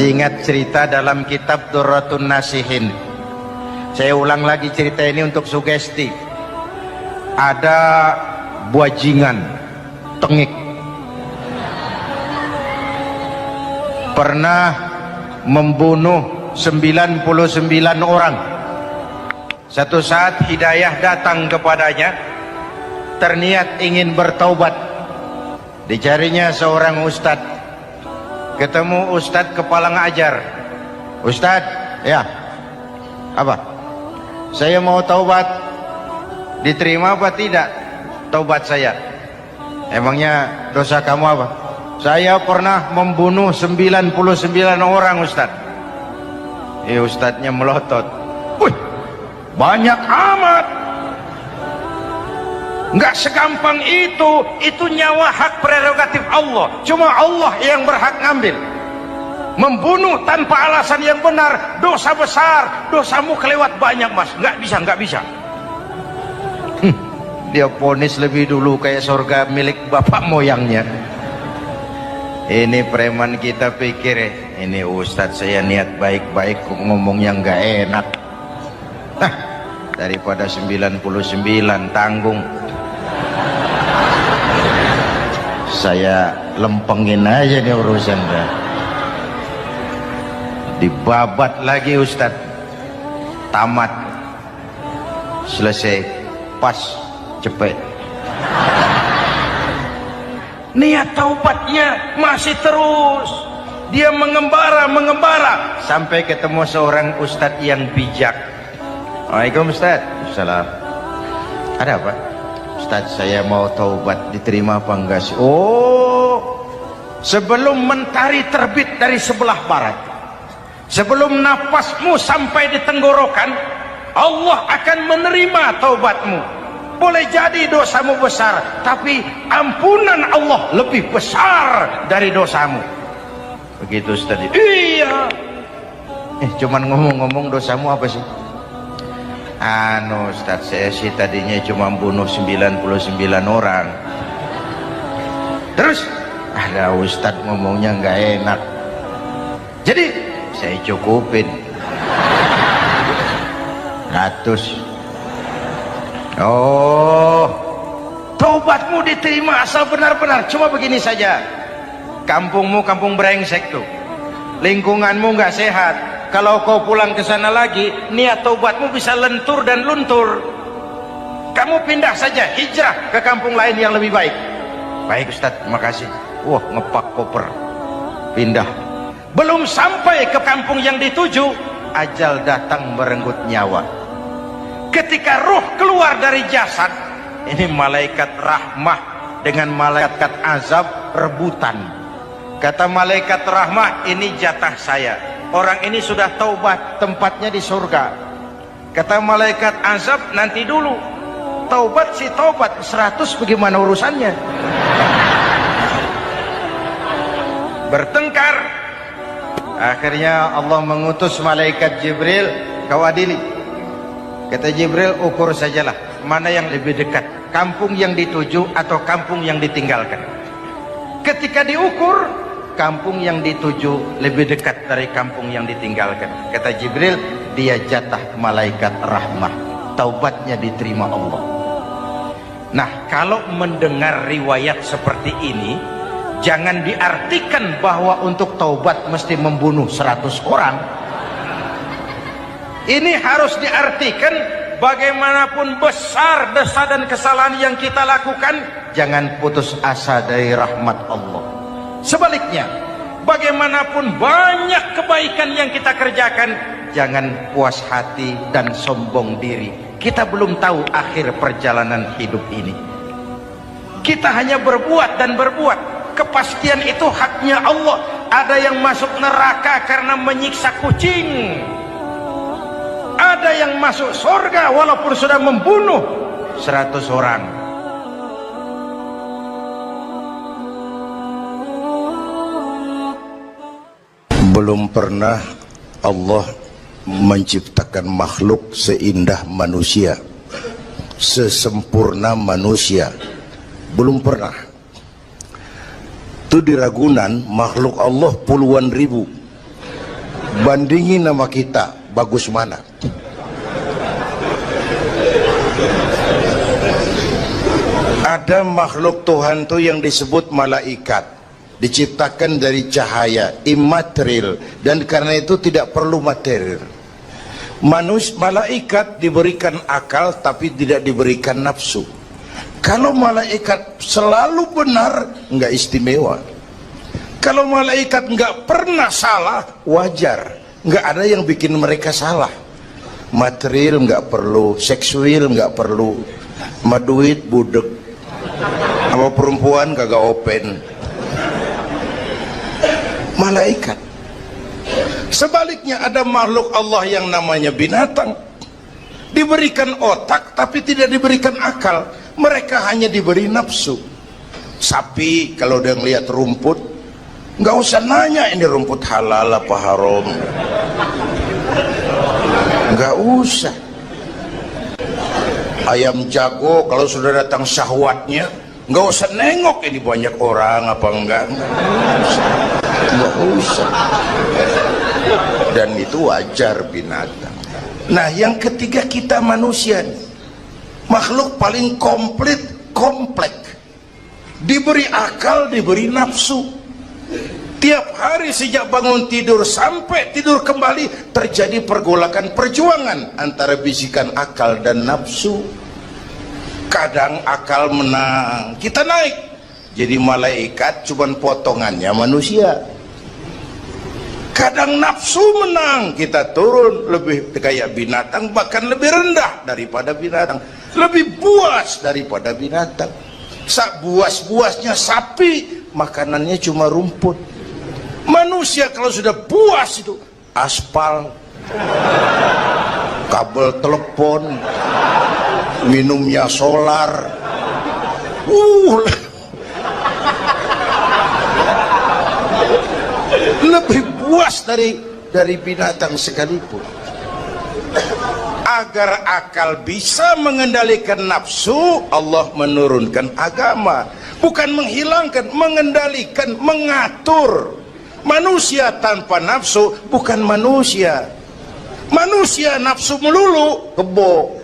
Masih ingat cerita dalam kitab Durratun Nasihin? Saya ulang lagi cerita ini untuk sugesti. Ada buajingan tengik pernah membunuh 99 orang. Satu saat hidayah datang kepadanya, terniat ingin bertaubat. Dicarinya seorang ustadz. Ketemu ustadz kepala ngajar. Ustadz, ya, apa? Saya mau taubat. Diterima apa tidak taubat saya? Emangnya dosa kamu apa? Saya pernah membunuh 99 orang, ustadz. Ustadznya melotot. Wih, banyak amat. Enggak segampang itu nyawa hak prerogatif Allah. Cuma Allah yang berhak ngambil. Membunuh tanpa alasan yang benar dosa besar. Dosamu kelewat banyak, mas. Enggak bisa. Dia vonis lebih dulu kayak surga milik bapak moyangnya. Ini preman kita pikir ini ustadz saya niat baik-baik kok ngomongnya enggak enak. Daripada 99 tanggung, saya lempengin aja nih urusan dah. Dibabat lagi ustadz. Tamat, selesai, pas, cepet. Niat taubatnya masih terus. Dia mengembara sampai ketemu seorang ustadz yang bijak. Waalaikumsalam ustadz. Salam. Ada apa? Ustadz, saya mau taubat, diterima apa enggak sih? Oh, sebelum mentari terbit dari sebelah barat, sebelum nafasmu sampai di tenggorokan, Allah akan menerima taubatmu. Boleh jadi dosamu besar, tapi ampunan Allah lebih besar dari dosamu. Begitu Ustaz. Iya. Cuman ngomong-ngomong dosamu apa sih? Ustaz, saya sih tadinya cuma bunuh 99 orang. Terus ada Ustaz ngomongnya nggak enak, jadi saya cukupin 100. Oh, taubatmu diterima asal benar-benar. Cuma begini saja, kampungmu kampung brengsek tuh, lingkunganmu nggak sehat. Kalau kau pulang ke sana lagi, niat taubatmu bisa lentur dan luntur. Kamu pindah saja, hijrah ke kampung lain yang lebih baik. Baik Ustaz, terima kasih. Wah, ngepak koper, pindah. Belum sampai ke kampung yang dituju, ajal datang merenggut nyawa. Ketika ruh keluar dari jasad, ini malaikat rahmah dengan malaikat azab rebutan. Kata malaikat rahmah, ini jatah saya. Orang ini sudah taubat, tempatnya di surga. Kata malaikat azab, nanti dulu. Taubat si taubat, 100 bagaimana urusannya? Bertengkar. Akhirnya Allah mengutus malaikat Jibril, kau adili. Kata Jibril, ukur sajalah mana yang lebih dekat, kampung yang dituju atau kampung yang ditinggalkan. Ketika diukur, kampung yang dituju lebih dekat dari kampung yang ditinggalkan. Kata Jibril, dia jatah malaikat rahmah, taubatnya diterima Allah. Nah, kalau mendengar riwayat seperti ini, jangan diartikan bahwa untuk taubat mesti membunuh 100 orang. Ini harus diartikan bagaimanapun besar dosa dan kesalahan yang kita lakukan, jangan putus asa dari rahmat Allah. Sebaliknya, bagaimanapun banyak kebaikan yang kita kerjakan, jangan puas hati dan sombong diri. Kita belum tahu akhir perjalanan hidup ini. Kita hanya berbuat dan berbuat. Kepastian itu haknya Allah. Ada yang masuk neraka karena menyiksa kucing. Ada yang masuk surga walaupun sudah membunuh 100 orang. Belum pernah Allah menciptakan makhluk seindah manusia, sesempurna manusia. Belum pernah. Itu di Ragunan makhluk Allah puluhan ribu. bandingin nama kita, bagus mana? Ada makhluk Tuhan tuh yang disebut malaikat, diciptakan dari cahaya, imaterial, dan karena itu tidak perlu material. Malaikat diberikan akal tapi tidak diberikan nafsu. Kalau malaikat selalu benar, nggak istimewa. Kalau malaikat nggak pernah salah, wajar. Nggak ada yang bikin mereka salah. Material nggak perlu, seksual nggak perlu, maduit budek, sama perempuan kagak open. Malaikat. Sebaliknya ada makhluk Allah yang namanya binatang, diberikan otak tapi tidak diberikan akal. Mereka hanya diberi nafsu. Sapi kalau dia ngelihat rumput, nggak usah nanya ini rumput halal apa haram, nggak usah. Ayam jago kalau sudah datang syahwatnya, nggak usah nengok ini banyak orang apa enggak, nggak usah. Dan itu wajar binatang. Nah yang ketiga kita manusia, makhluk paling komplek, diberi akal, diberi nafsu. Tiap hari sejak bangun tidur sampai tidur kembali terjadi pergolakan perjuangan antara bisikan akal dan nafsu. Kadang akal menang, kita naik jadi malaikat, cuman potongannya manusia. Kadang nafsu menang, kita turun lebih kayak binatang, bahkan lebih rendah daripada binatang, lebih buas daripada binatang. Buas-buasnya sapi, makanannya cuma rumput. Manusia kalau sudah buas itu aspal, kabel telepon, minumnya solar, lebih puas dari binatang sekalipun. Agar akal bisa mengendalikan nafsu, Allah menurunkan agama, bukan menghilangkan, mengendalikan, mengatur. Manusia tanpa nafsu bukan manusia. Manusia nafsu melulu, kebo.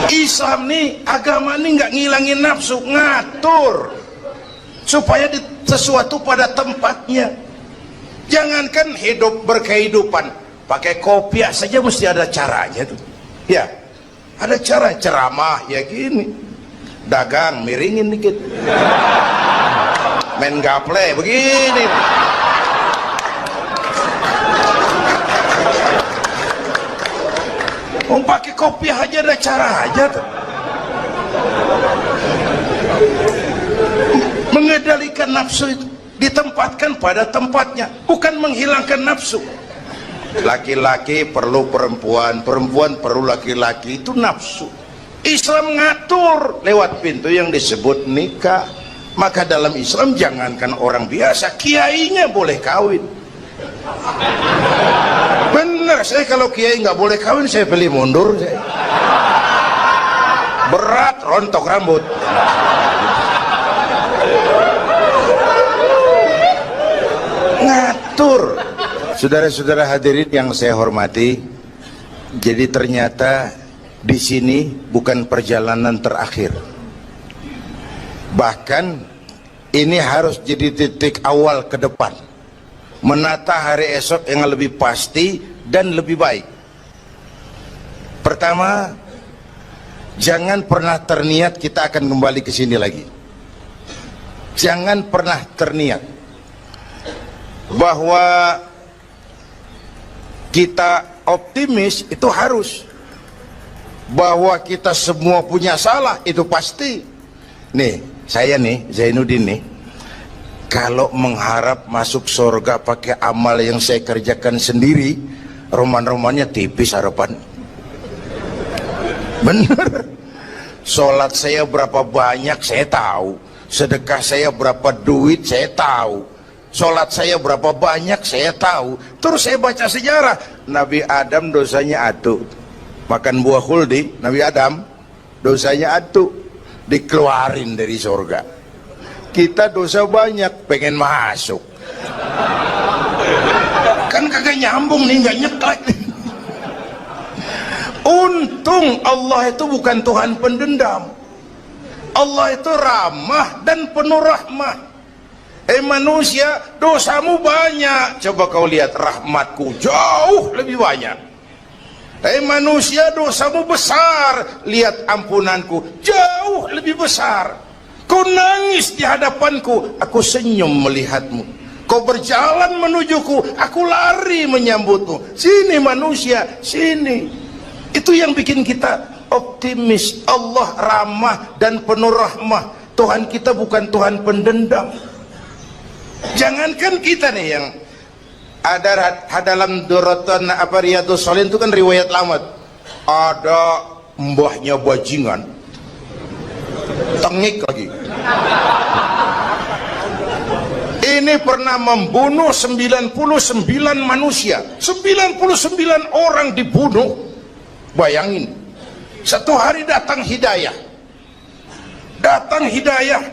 Islam nih, agama nih nggak ngilangin nafsu, ngatur supaya sesuatu pada tempatnya. Jangankan hidup berkehidupan, pakai kopiah saja mesti ada caranya tuh. Ya, ada cara ceramah ya gini, dagang miringin dikit, main gaple begini. Pakai kopiah aja ada cara aja tuh. Mengendalikan nafsu itu ditempatkan pada tempatnya, bukan menghilangkan nafsu. Laki-laki perlu perempuan, perempuan perlu laki-laki, itu nafsu. Islam ngatur lewat pintu yang disebut nikah. Maka dalam Islam jangankan orang biasa, kiainya boleh kawin. Bener, saya kalau kiai nggak boleh kawin saya pilih mundur saya. Berat rontok rambut. Ngatur. Saudara-saudara hadirin yang saya hormati, jadi ternyata di sini bukan perjalanan terakhir. Bahkan ini harus jadi titik awal ke depan, menata hari esok yang lebih pasti dan lebih baik. Pertama, jangan pernah terniat kita akan kembali ke sini lagi. Jangan pernah terniat bahwa kita optimis, itu harus. Bahwa kita semua punya salah, itu pasti. Nih, saya nih, Zainuddin nih, kalau mengharap masuk surga pakai amal yang saya kerjakan sendiri, roman-romannya tipis harapan. Bener. Sholat saya berapa banyak saya tahu, sedekah saya berapa duit saya tahu, sholat saya berapa banyak saya tahu. Terus saya baca sejarah, Nabi Adam dosanya atu, makan buah khuldi. Nabi Adam dosanya atu, dikeluarin dari surga. Kita dosa banyak, pengen masuk. Kan kagak nyambung nih, nggak nyeklek. Untung Allah itu bukan Tuhan pendendam. Allah itu ramah dan penuh rahmah. Manusia, dosamu banyak, coba kau lihat rahmatku jauh lebih banyak. Manusia, dosamu besar, lihat ampunanku jauh lebih besar. Kau nangis di hadapanku, aku senyum melihatmu. Kau berjalan menujuku, aku lari menyambutmu. Sini manusia, sini. Itu yang bikin kita optimis. Allah ramah dan penuh rahmah. Tuhan kita bukan Tuhan pendendam. Jangankan kita nih yang ada dalam Duratan apa Riyadhus Shalihin itu kan riwayat lama. Ada mbahnya bajingan, tengik lagi. Ini pernah membunuh 99 manusia, 99 orang dibunuh. Bayangin, satu hari datang hidayah,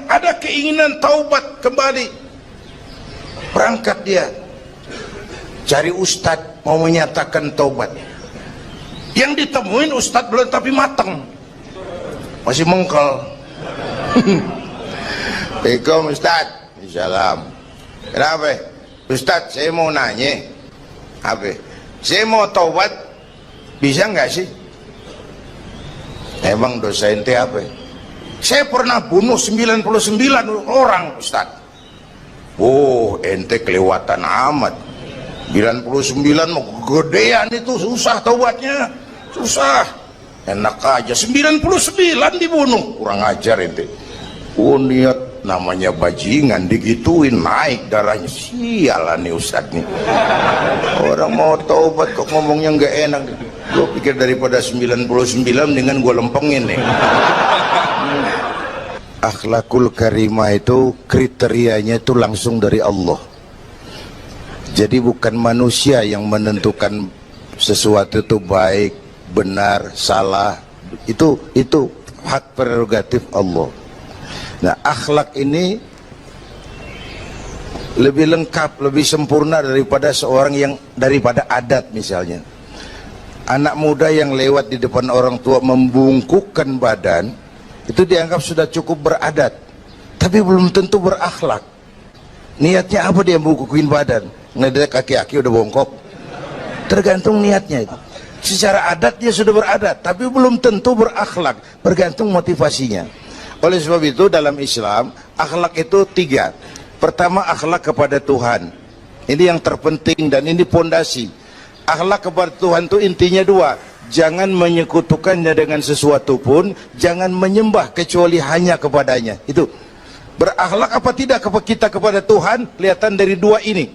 ada keinginan taubat kembali, berangkat dia cari ustadz mau menyatakan taubat. Yang ditemuin ustadz belum tapi matang, masih mengkel. Assalamualaikum ustadz. Salam. Kenapa? Ustadz, saya mau nanya. Apa? Saya mau taubat, bisa nggak sih? Emang dosa ente apa? Saya pernah bunuh 99 orang, Ustadz. Oh, ente kelewatan amat. 99 mau gedean itu, susah taubatnya. Susah. Enak aja, 99 dibunuh. Kurang ajar ente. Oh, niat namanya bajingan digituin, naik darahnya. Sialan nih Ustadz nih. Orang mau taubat kok ngomongnya nggak enak. Gue pikir daripada 99 dengan gue lempengin nih. Akhlakul karimah itu kriterianya itu langsung dari Allah. Jadi bukan manusia yang menentukan sesuatu itu baik, benar, salah. Itu hak prerogatif Allah. Nah, akhlak ini lebih lengkap, lebih sempurna daripada daripada adat misalnya. Anak muda yang lewat di depan orang tua membungkukkan badan, itu dianggap sudah cukup beradat, tapi belum tentu berakhlak. Niatnya apa dia bungkukin badan? Ngedek kaki-kaki udah bongkok. Tergantung niatnya itu. Secara adat dia sudah beradat, tapi belum tentu berakhlak, bergantung motivasinya. Oleh sebab itu dalam Islam akhlak itu 3. Pertama, akhlak kepada Tuhan. Ini yang terpenting dan ini pondasi. Akhlak kepada Tuhan itu intinya 2. Jangan menyekutukannya dengan sesuatu pun, jangan menyembah kecuali hanya kepadanya. Itu berakhlak apa tidak kita kepada Tuhan kelihatan dari 2 ini.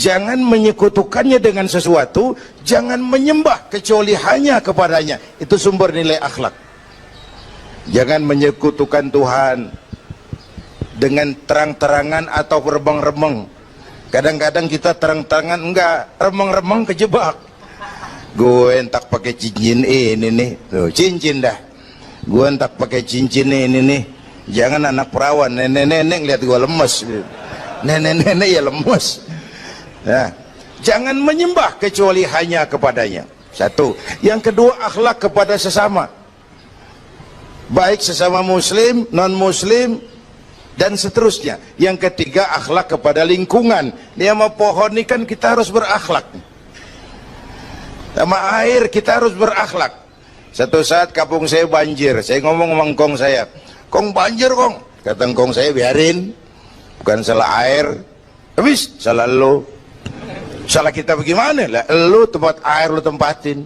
Jangan menyekutukannya dengan sesuatu, jangan menyembah kecuali hanya kepadanya. Itu sumber nilai akhlak. Jangan menyekutukan Tuhan dengan terang-terangan atau remeng-remeng. Kadang-kadang kita terang-terangan enggak, remeng-remeng kejebak. Gue entak pakai cincin ini nih, loh, cincin dah. Gue entak pakai cincin ini nih. Jangan anak perawan, nenek-nenek lihat gue lemes. Nenek-nenek ya lemes. Nah, jangan menyembah kecuali hanya kepadanya. 1. Yang kedua, akhlak kepada sesama. Baik sesama muslim, non muslim, dan seterusnya. Yang ketiga, akhlak kepada lingkungan. Dia sama pohon ini kan kita harus berakhlak. Sama air kita harus berakhlak. Satu saat kampung saya banjir, saya ngomong sama engkong saya, "Kong banjir kong." Kata engkong saya, "Biarin, bukan salah air." Habis, salah lo. Salah kita bagaimana? Lah, lo tempat air lo tempatin.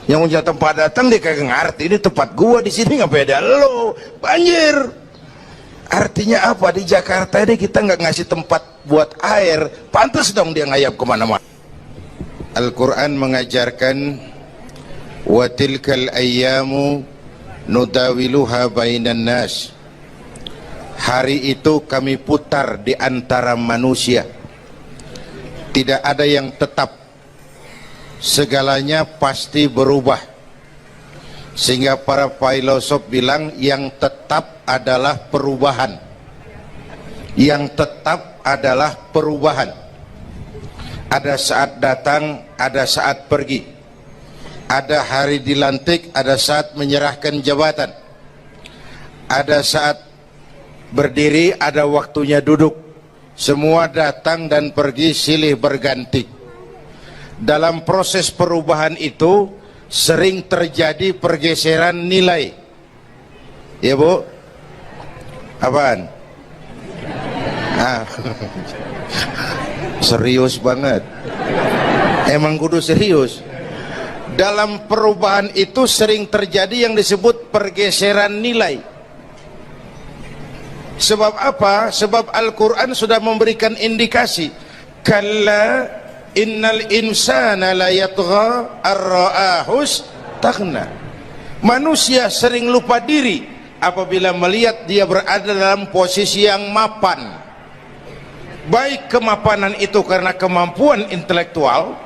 Yang punya tempat datang dia kagak ngerti, ini tempat gua di sini nggak beda lo, banjir. Artinya apa? Di Jakarta ini kita nggak ngasih tempat buat air, pantas dong dia ngayap kemana-mana. Al-Quran mengajarkan wa tilkal ayyamu nudawiluha bainan nas. Hari itu kami putar di antara manusia. Tidak ada yang tetap. Segalanya pasti berubah. Sehingga para filosof bilang yang tetap adalah perubahan. Yang tetap adalah perubahan. Ada saat datang, ada saat pergi. Ada hari dilantik, ada saat menyerahkan jabatan. Ada saat berdiri, ada waktunya duduk. Semua datang dan pergi silih berganti. Dalam proses perubahan itu sering terjadi pergeseran nilai. Ya Bu? Apaan? Serius banget. Emang kudu serius. Dalam perubahan itu sering terjadi yang disebut pergeseran nilai. Sebab apa? Sebab Al-Quran sudah memberikan indikasi. Kalla innal insana la yatgha ar-ra'ahus taghna. Manusia sering lupa diri apabila melihat dia berada dalam posisi yang mapan. Baik kemapanan itu karena kemampuan intelektual,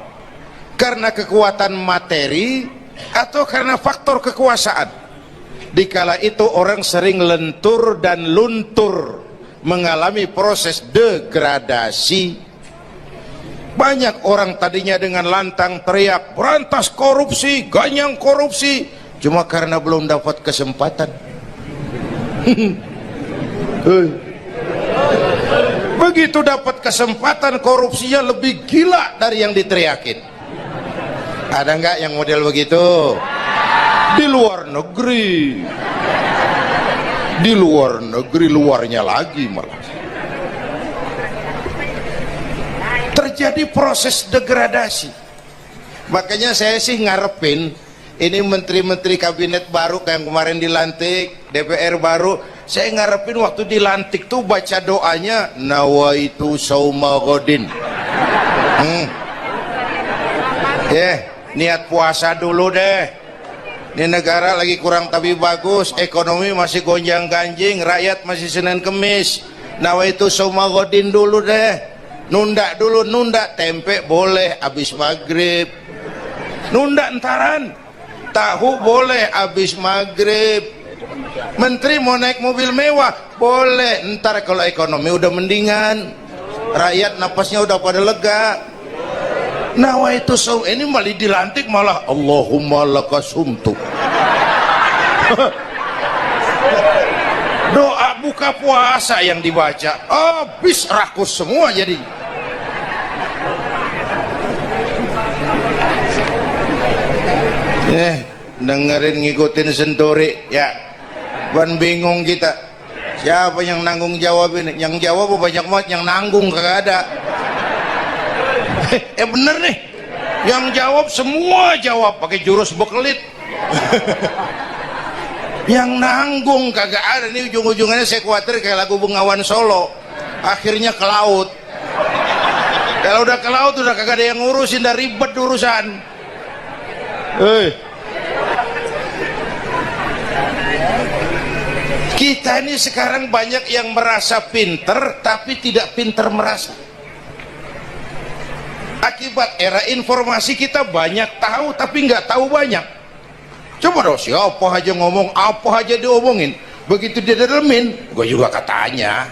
karena kekuatan materi, atau karena faktor kekuasaan. Dikala itu orang sering lentur dan luntur, mengalami proses degradasi. Banyak orang tadinya dengan lantang teriak berantas korupsi, ganyang korupsi, cuma karena belum dapat kesempatan. Begitu dapat kesempatan, korupsinya lebih gila dari yang diteriakin. Ada nggak yang model begitu? Di luar negeri. Di luar negeri, luarnya lagi malah. Terjadi proses degradasi. Makanya saya sih ngarepin ini menteri-menteri kabinet baru kayak yang kemarin dilantik, DPR baru, saya ngarepin waktu dilantik tuh baca doanya nawaitu sauma godin. Niat puasa dulu deh. Ini negara lagi kurang tapi bagus, ekonomi masih gonjang ganjing, rakyat masih Senin Kemis. Nawaitu sauma godin dulu deh. Nunda dulu, nunda tempe boleh abis maghrib. Nunda entaran. Tahu boleh abis maghrib. Menteri mau naik mobil mewah boleh, ntar kalau ekonomi udah mendingan, rakyat napasnya udah pada lega. Nawaitu saum, ini malah dilantik malah Allahumma lakasumtu. Doa buka puasa yang dibaca habis rakus semua jadi. Dengerin ngikutin senturi ya, ban bingung kita. Siapa yang nanggung jawab ini? Yang jawab banyak banget, yang nanggung kagak ada. Bener nih, yang jawab semua jawab pakai jurus bekelit. Yang nanggung kagak ada. Nih ujung-ujungnya saya khawatir kayak lagu Bengawan Solo, akhirnya ke laut. Kalau udah ke laut udah kagak ada yang ngurusin, udah ribet urusan. Kita ini sekarang banyak yang merasa pinter tapi tidak pinter merasa. Akibat era informasi kita banyak tahu tapi nggak tahu banyak. Coba dong, siapa aja ngomong apa aja diomongin, begitu dia dalemin gue juga katanya.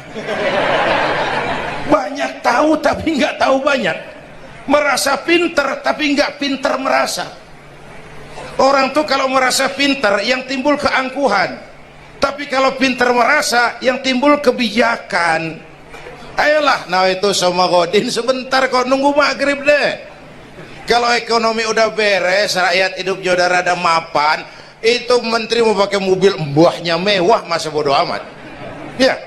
Banyak tahu tapi nggak tahu banyak. Merasa pinter tapi nggak pinter merasa. Orang tuh kalau merasa pinter yang timbul keangkuhan, tapi kalau pinter merasa yang timbul kebijakan. Ayolah, nah itu sama godin sebentar kok, nunggu maghrib deh. Kalau ekonomi udah beres, rakyat hidup jodoh rada mapan, itu menteri mau pakai mobil mbahnya mewah, masa bodo amat. Ya,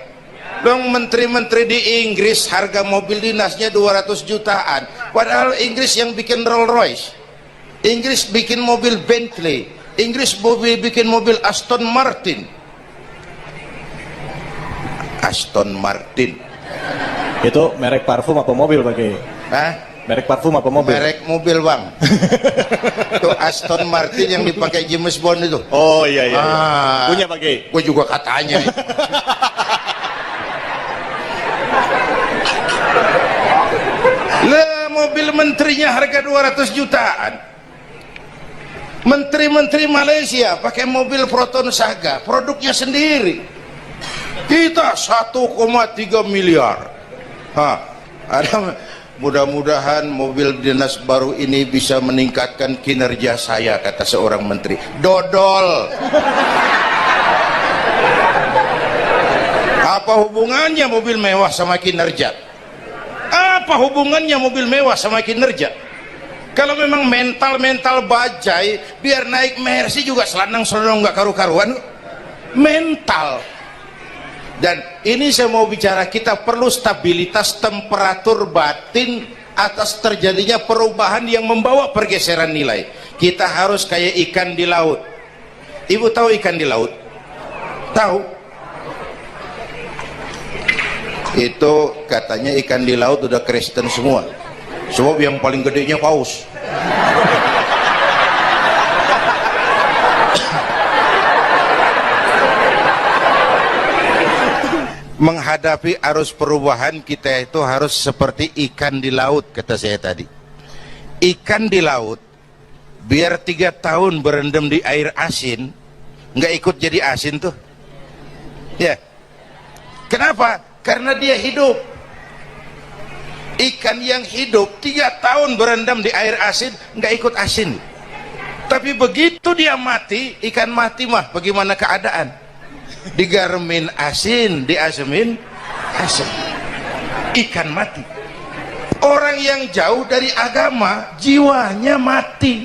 dong menteri-menteri di Inggris harga mobil dinasnya 200 jutaan, padahal Inggris yang bikin Rolls Royce, Inggris bikin mobil Bentley, Inggris bikin mobil Aston Martin. Aston Martin itu merek parfum apa mobil pakai? Hah? Merek parfum apa mobil? Merek mobil bang. Itu Aston Martin yang dipakai James Bond itu. Oh iya iya, punya pakai? Gue juga katanya. Lah mobil menterinya harga 200 jutaan. Menteri-menteri Malaysia pakai mobil Proton Saga, produknya sendiri. Kita 1,3 miliar. Ada, mudah-mudahan mobil dinas baru ini bisa meningkatkan kinerja saya, kata seorang menteri. Dodol. Apa hubungannya mobil mewah sama kinerja? Apa hubungannya mobil mewah sama kinerja? Kalau memang mental bajai, biar naik Mercy juga selanang-selanang nggak karu-karuan. Mental. Dan ini saya mau bicara, kita perlu stabilitas temperatur batin atas terjadinya perubahan yang membawa pergeseran nilai. Kita harus kayak ikan di laut. Ibu tahu ikan di laut? Tahu? Itu katanya ikan di laut udah Kristen semua. Sebab yang paling gedenya paus. Menghadapi arus perubahan kita itu harus seperti ikan di laut, kata saya tadi. Ikan di laut biar 3 tahun berendam di air asin, nggak ikut jadi asin tuh ya. Kenapa? Karena dia hidup. Ikan yang hidup 3 tahun berendam di air asin nggak ikut asin. Tapi begitu dia mati, ikan mati mah bagaimana keadaan? Digarmin asin, diasemin asin. Ikan mati. Orang yang jauh dari agama, jiwanya mati.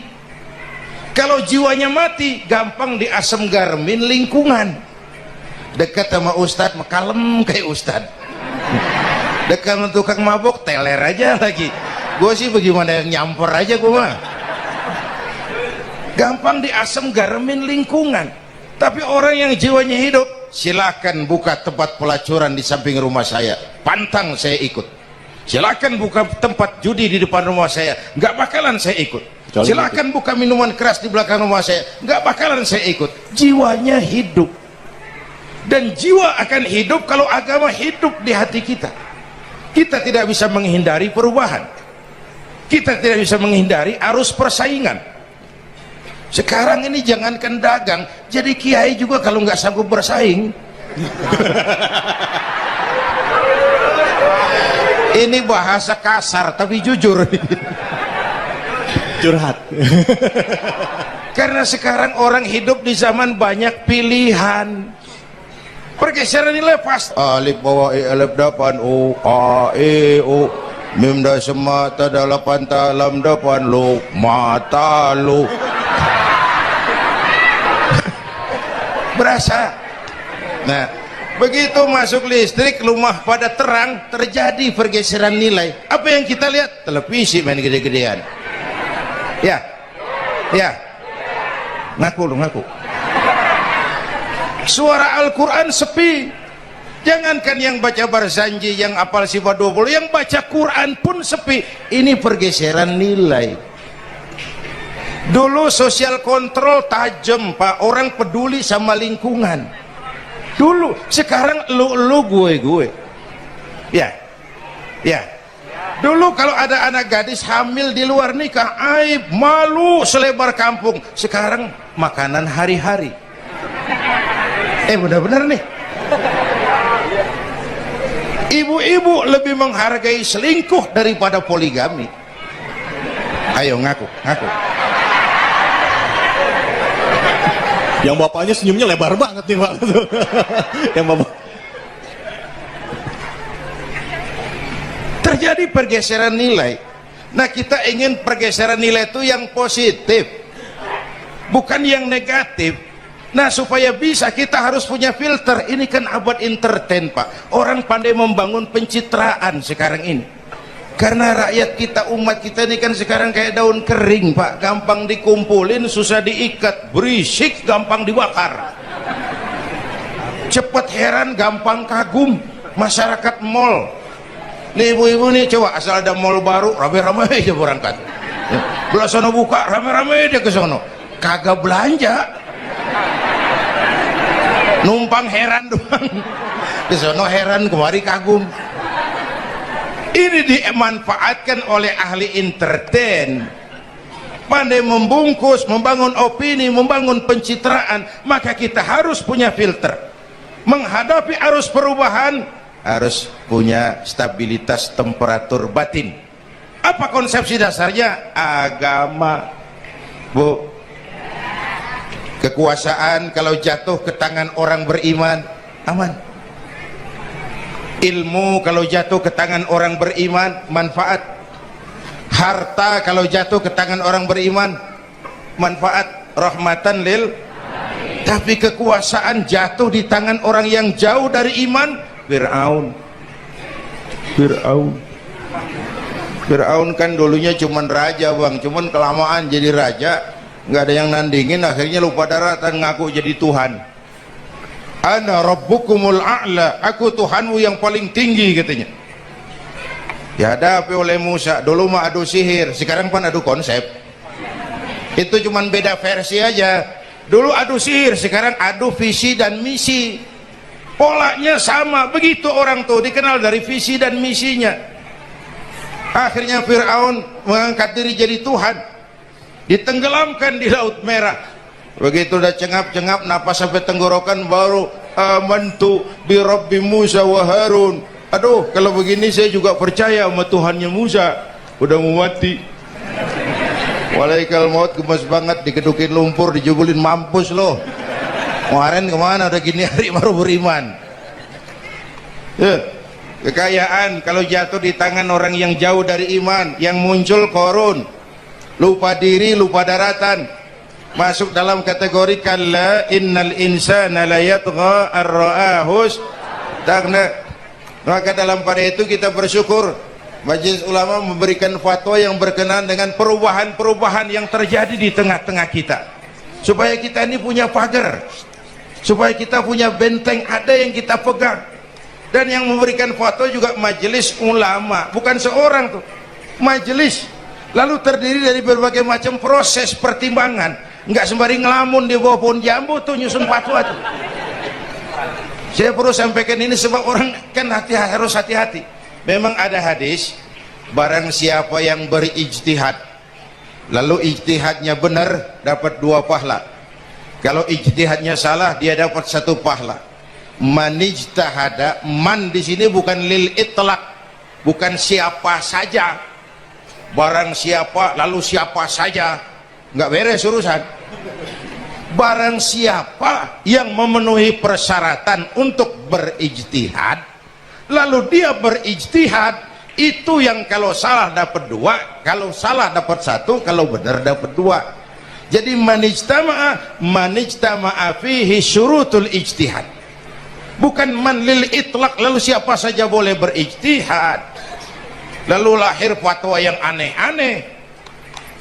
Kalau jiwanya mati, gampang diasem garmin lingkungan. Dekat sama ustadz, kalem kayak ustadz. Dekat sama tukang mabok, teler aja lagi. Gue sih bagaimana yang nyamper aja gue mah. Gampang diasem garmin lingkungan. Tapi orang yang jiwanya hidup, silakan buka tempat pelacuran di samping rumah saya, pantang saya ikut. Silakan buka tempat judi di depan rumah saya, nggak bakalan saya ikut. Silakan buka minuman keras di belakang rumah saya, nggak bakalan saya ikut. Jiwanya hidup. Dan jiwa akan hidup kalau agama hidup di hati kita. Kita tidak bisa menghindari perubahan. Kita tidak bisa menghindari arus persaingan. Sekarang ini jangankan dagang, jadi kiai juga kalau nggak sanggup bersaing. Ini bahasa kasar tapi jujur. Curhat. Karena sekarang orang hidup di zaman banyak pilihan. Pergeseran nilai pas. Alif bawah e alif depan o a e o mim da semata dalapan talam depan lo mata lo. Berasa. Nah, begitu masuk listrik, rumah pada terang, terjadi pergeseran nilai. Apa yang kita lihat? Televisi main gede-gedean. Ya, ya, ngaku lu ngaku. Suara Al-Quran sepi. Jangankan yang baca Barzanji, yang apal sifat 20, yang baca Quran pun sepi. Ini pergeseran nilai. Dulu sosial kontrol tajam Pak, orang peduli sama lingkungan. Dulu, sekarang lu gue. Ya, ya. Dulu kalau ada anak gadis hamil di luar nikah, aib, malu selebar kampung. Sekarang makanan hari-hari. Benar-benar nih. Ibu-ibu lebih menghargai selingkuh daripada poligami. Ayo ngaku. Yang bapaknya senyumnya lebar banget nih Pak. Yang bapak. Terjadi pergeseran nilai. Nah, kita ingin pergeseran nilai itu yang positif, bukan yang negatif. Nah, supaya bisa kita harus punya filter. Ini kan abad entertain Pak. Orang pandai membangun pencitraan sekarang ini. Karena rakyat kita, umat kita ini kan sekarang kayak daun kering Pak, gampang dikumpulin, susah diikat, berisik, gampang dibakar. Cepat heran, gampang kagum. Masyarakat mall. Nih ibu-ibu nih, coba asal ada mall baru, rame-rame aja berangkat. Belah sono buka, rame-rame dia ke sono. Kagak belanja. Numpang heran doang. Ke sono heran, kemari kagum. Ini dimanfaatkan oleh ahli entertain, pandai membungkus, membangun opini, membangun pencitraan. Maka kita harus punya filter. menghadapi arus perubahan harus punya stabilitas temperatur batin. Apa konsepsi dasarnya? Agama, Bu. Kekuasaan kalau jatuh ke tangan orang beriman aman. Ilmu kalau jatuh ke tangan orang beriman manfaat. Harta kalau jatuh ke tangan orang beriman manfaat, rahmatan lil. Tapi kekuasaan jatuh di tangan orang yang jauh dari iman, Fir'aun kan dulunya cuman raja bang, cuman kelamaan jadi raja nggak ada yang nandingin, akhirnya lupa daratan ngaku jadi Tuhan. Ana rabbukumul a'la, aku Tuhanmu yang paling tinggi katanya. Dihadapi oleh Musa, dulu mah adu sihir, sekarang kan adu konsep. Itu cuman beda versi aja. Dulu adu sihir, sekarang adu visi dan misi. Polanya sama, begitu orang tuh dikenal dari visi dan misinya. Akhirnya Fir'aun mengangkat diri jadi Tuhan, ditenggelamkan di Laut Merah. Begitu udah cengap-cengap napas sampai tenggorokan baru amantu bi Rabbi Musa wa Harun. Aduh, kalau begini saya juga percaya sama Tuhannya Musa. Udah mau mati, walaikal maut, gemes banget, dikedukin lumpur, dijubulin, mampus loh. Kemarin kemana udah gini hari baru beriman. Kekayaan kalau jatuh di tangan orang yang jauh dari iman, yang muncul korun, lupa diri, lupa daratan, masuk dalam kategori kalla innal insana la yatgha ar-ra'ahus taghna. Maka dalam pada itu kita bersyukur Majelis Ulama memberikan fatwa yang berkenaan dengan perubahan-perubahan yang terjadi di tengah-tengah kita, supaya kita ini punya pagar, supaya kita punya benteng ada yang kita pegang. Dan yang memberikan fatwa juga Majelis Ulama, bukan seorang tuh, majelis. Lalu terdiri dari berbagai macam proses pertimbangan, nggak sembari ngelamun di bawah pohon jambu tuh nyusun fatwa tuh. Saya perlu sampaikan ini sebab orang kan harus hati-hati. Memang ada hadis, barang siapa yang berijtihad lalu ijtihadnya benar dapat 2 pahala, kalau ijtihadnya salah dia dapat 1 pahala. Manijtahada, man di sini bukan lil itlaq, bukan siapa saja, barang siapa lalu siapa saja, nggak beres urusan. Barang siapa yang memenuhi persyaratan untuk berijtihad lalu dia berijtihad, itu yang kalau salah dapat 2, kalau salah dapat 1, kalau benar dapat 2. Jadi manijtama'a fihi syurutul ijtihad, bukan man lil itlaq lalu siapa saja boleh berijtihad lalu lahir fatwa yang aneh-aneh.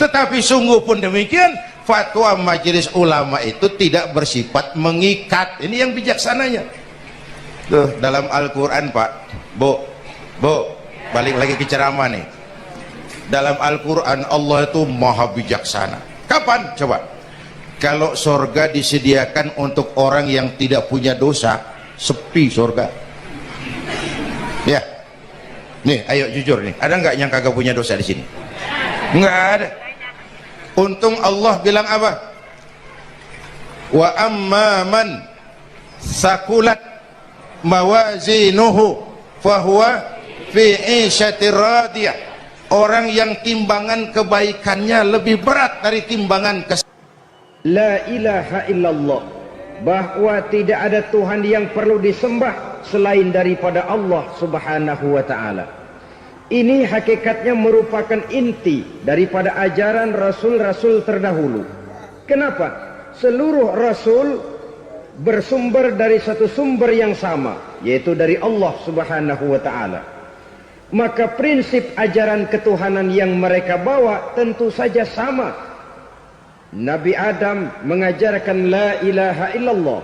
Tetapi sungguh pun demikian, fatwa Majelis Ulama itu tidak bersifat mengikat. Ini yang bijaksananya tuh dalam Al-Quran Pak. Bu, balik lagi ke ceramah nih. Dalam Al-Quran Allah itu maha bijaksana. Kapan? Coba. Kalau sorga disediakan untuk orang yang tidak punya dosa, sepi surga. Ya, nih, ayo jujur nih, ada nggak yang kagak punya dosa di sini? Nggak ada. Untung Allah bilang apa? Wa amma man sakulat mawazinuhu fahuwa fi 'ishatir radiyah. Orang yang timbangan kebaikannya lebih berat dari timbangan La ilaha illallah, bahwa tidak ada Tuhan yang perlu disembah selain daripada Allah Subhanahu wa ta'ala. Ini hakikatnya merupakan inti daripada ajaran rasul-rasul terdahulu. Kenapa? Seluruh rasul bersumber dari satu sumber yang sama, yaitu dari Allah Subhanahu wa ta'ala. Maka prinsip ajaran ketuhanan yang mereka bawa tentu saja sama. Nabi Adam mengajarkan la ilaha illallah,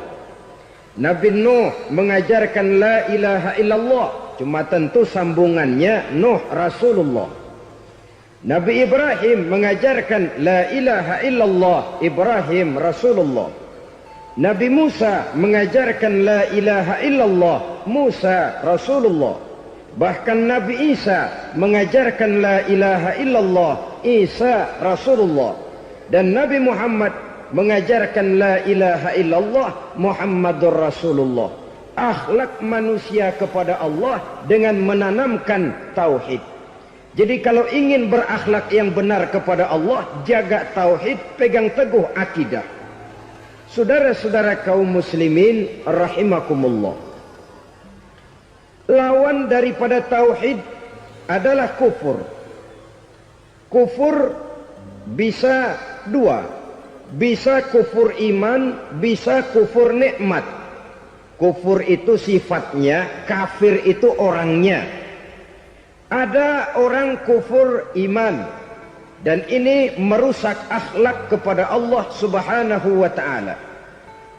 Nabi Nuh mengajarkan la ilaha illallah, cuma tentu sambungannya Nuh Rasulullah. Nabi Ibrahim mengajarkan la ilaha illallah, Ibrahim Rasulullah. Nabi Musa mengajarkan la ilaha illallah, Musa Rasulullah. Bahkan Nabi Isa mengajarkan la ilaha illallah, Isa Rasulullah. Dan Nabi Muhammad mengajarkan la ilaha illallah, Muhammadur Rasulullah. akhlak manusia kepada Allah dengan menanamkan tauhid. Jadi kalau ingin berakhlak yang benar kepada Allah, jaga tauhid, pegang teguh akidah. Saudara-saudara kaum muslimin rahimakumullah, lawan daripada tauhid adalah kufur. Kufur bisa dua, bisa kufur iman, bisa kufur nikmat. Kufur itu sifatnya, kafir itu orangnya. Ada orang kufur iman, dan ini merusak akhlak kepada Allah subhanahu wa ta'ala.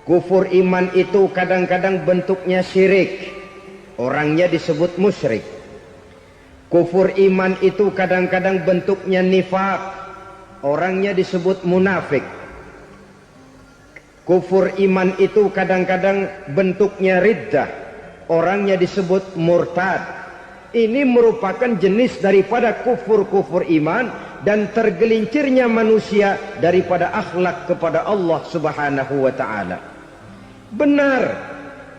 Kufur iman itu kadang-kadang bentuknya syirik, orangnya disebut musyrik. Kufur iman itu kadang-kadang bentuknya nifaq, orangnya disebut munafik. Kufur iman itu kadang-kadang bentuknya riddah, orangnya disebut murtad. Ini merupakan jenis daripada kufur-kufur iman dan tergelincirnya manusia daripada akhlak kepada Allah subhanahu wa ta'ala. Benar,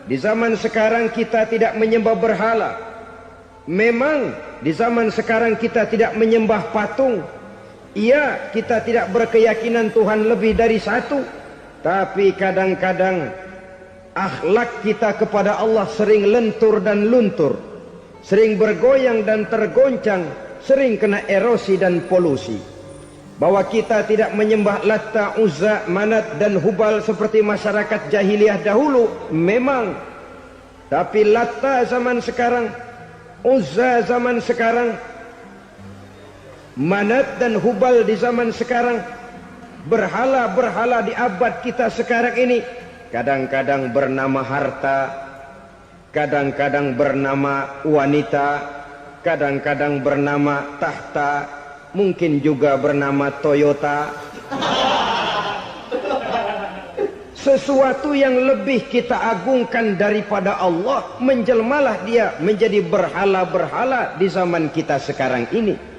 di zaman sekarang kita tidak menyembah berhala. Memang di zaman sekarang kita tidak menyembah patung. Iya, kita tidak berkeyakinan Tuhan lebih dari satu. Tapi kadang-kadang akhlak kita kepada Allah sering lentur dan luntur, sering bergoyang dan tergoncang, sering kena erosi dan polusi. Bahwa kita tidak menyembah Latta, Uzza, Manat dan Hubal seperti masyarakat jahiliyah dahulu, memang. Tapi Latta zaman sekarang, Uzza zaman sekarang, Manat dan Hubal di zaman sekarang, berhala-berhala di abad kita sekarang ini, kadang-kadang bernama harta, kadang-kadang bernama wanita, kadang-kadang bernama tahta, mungkin juga bernama Toyota. Sesuatu yang lebih kita agungkan daripada Allah, menjelmalah dia menjadi berhala-berhala di zaman kita sekarang ini.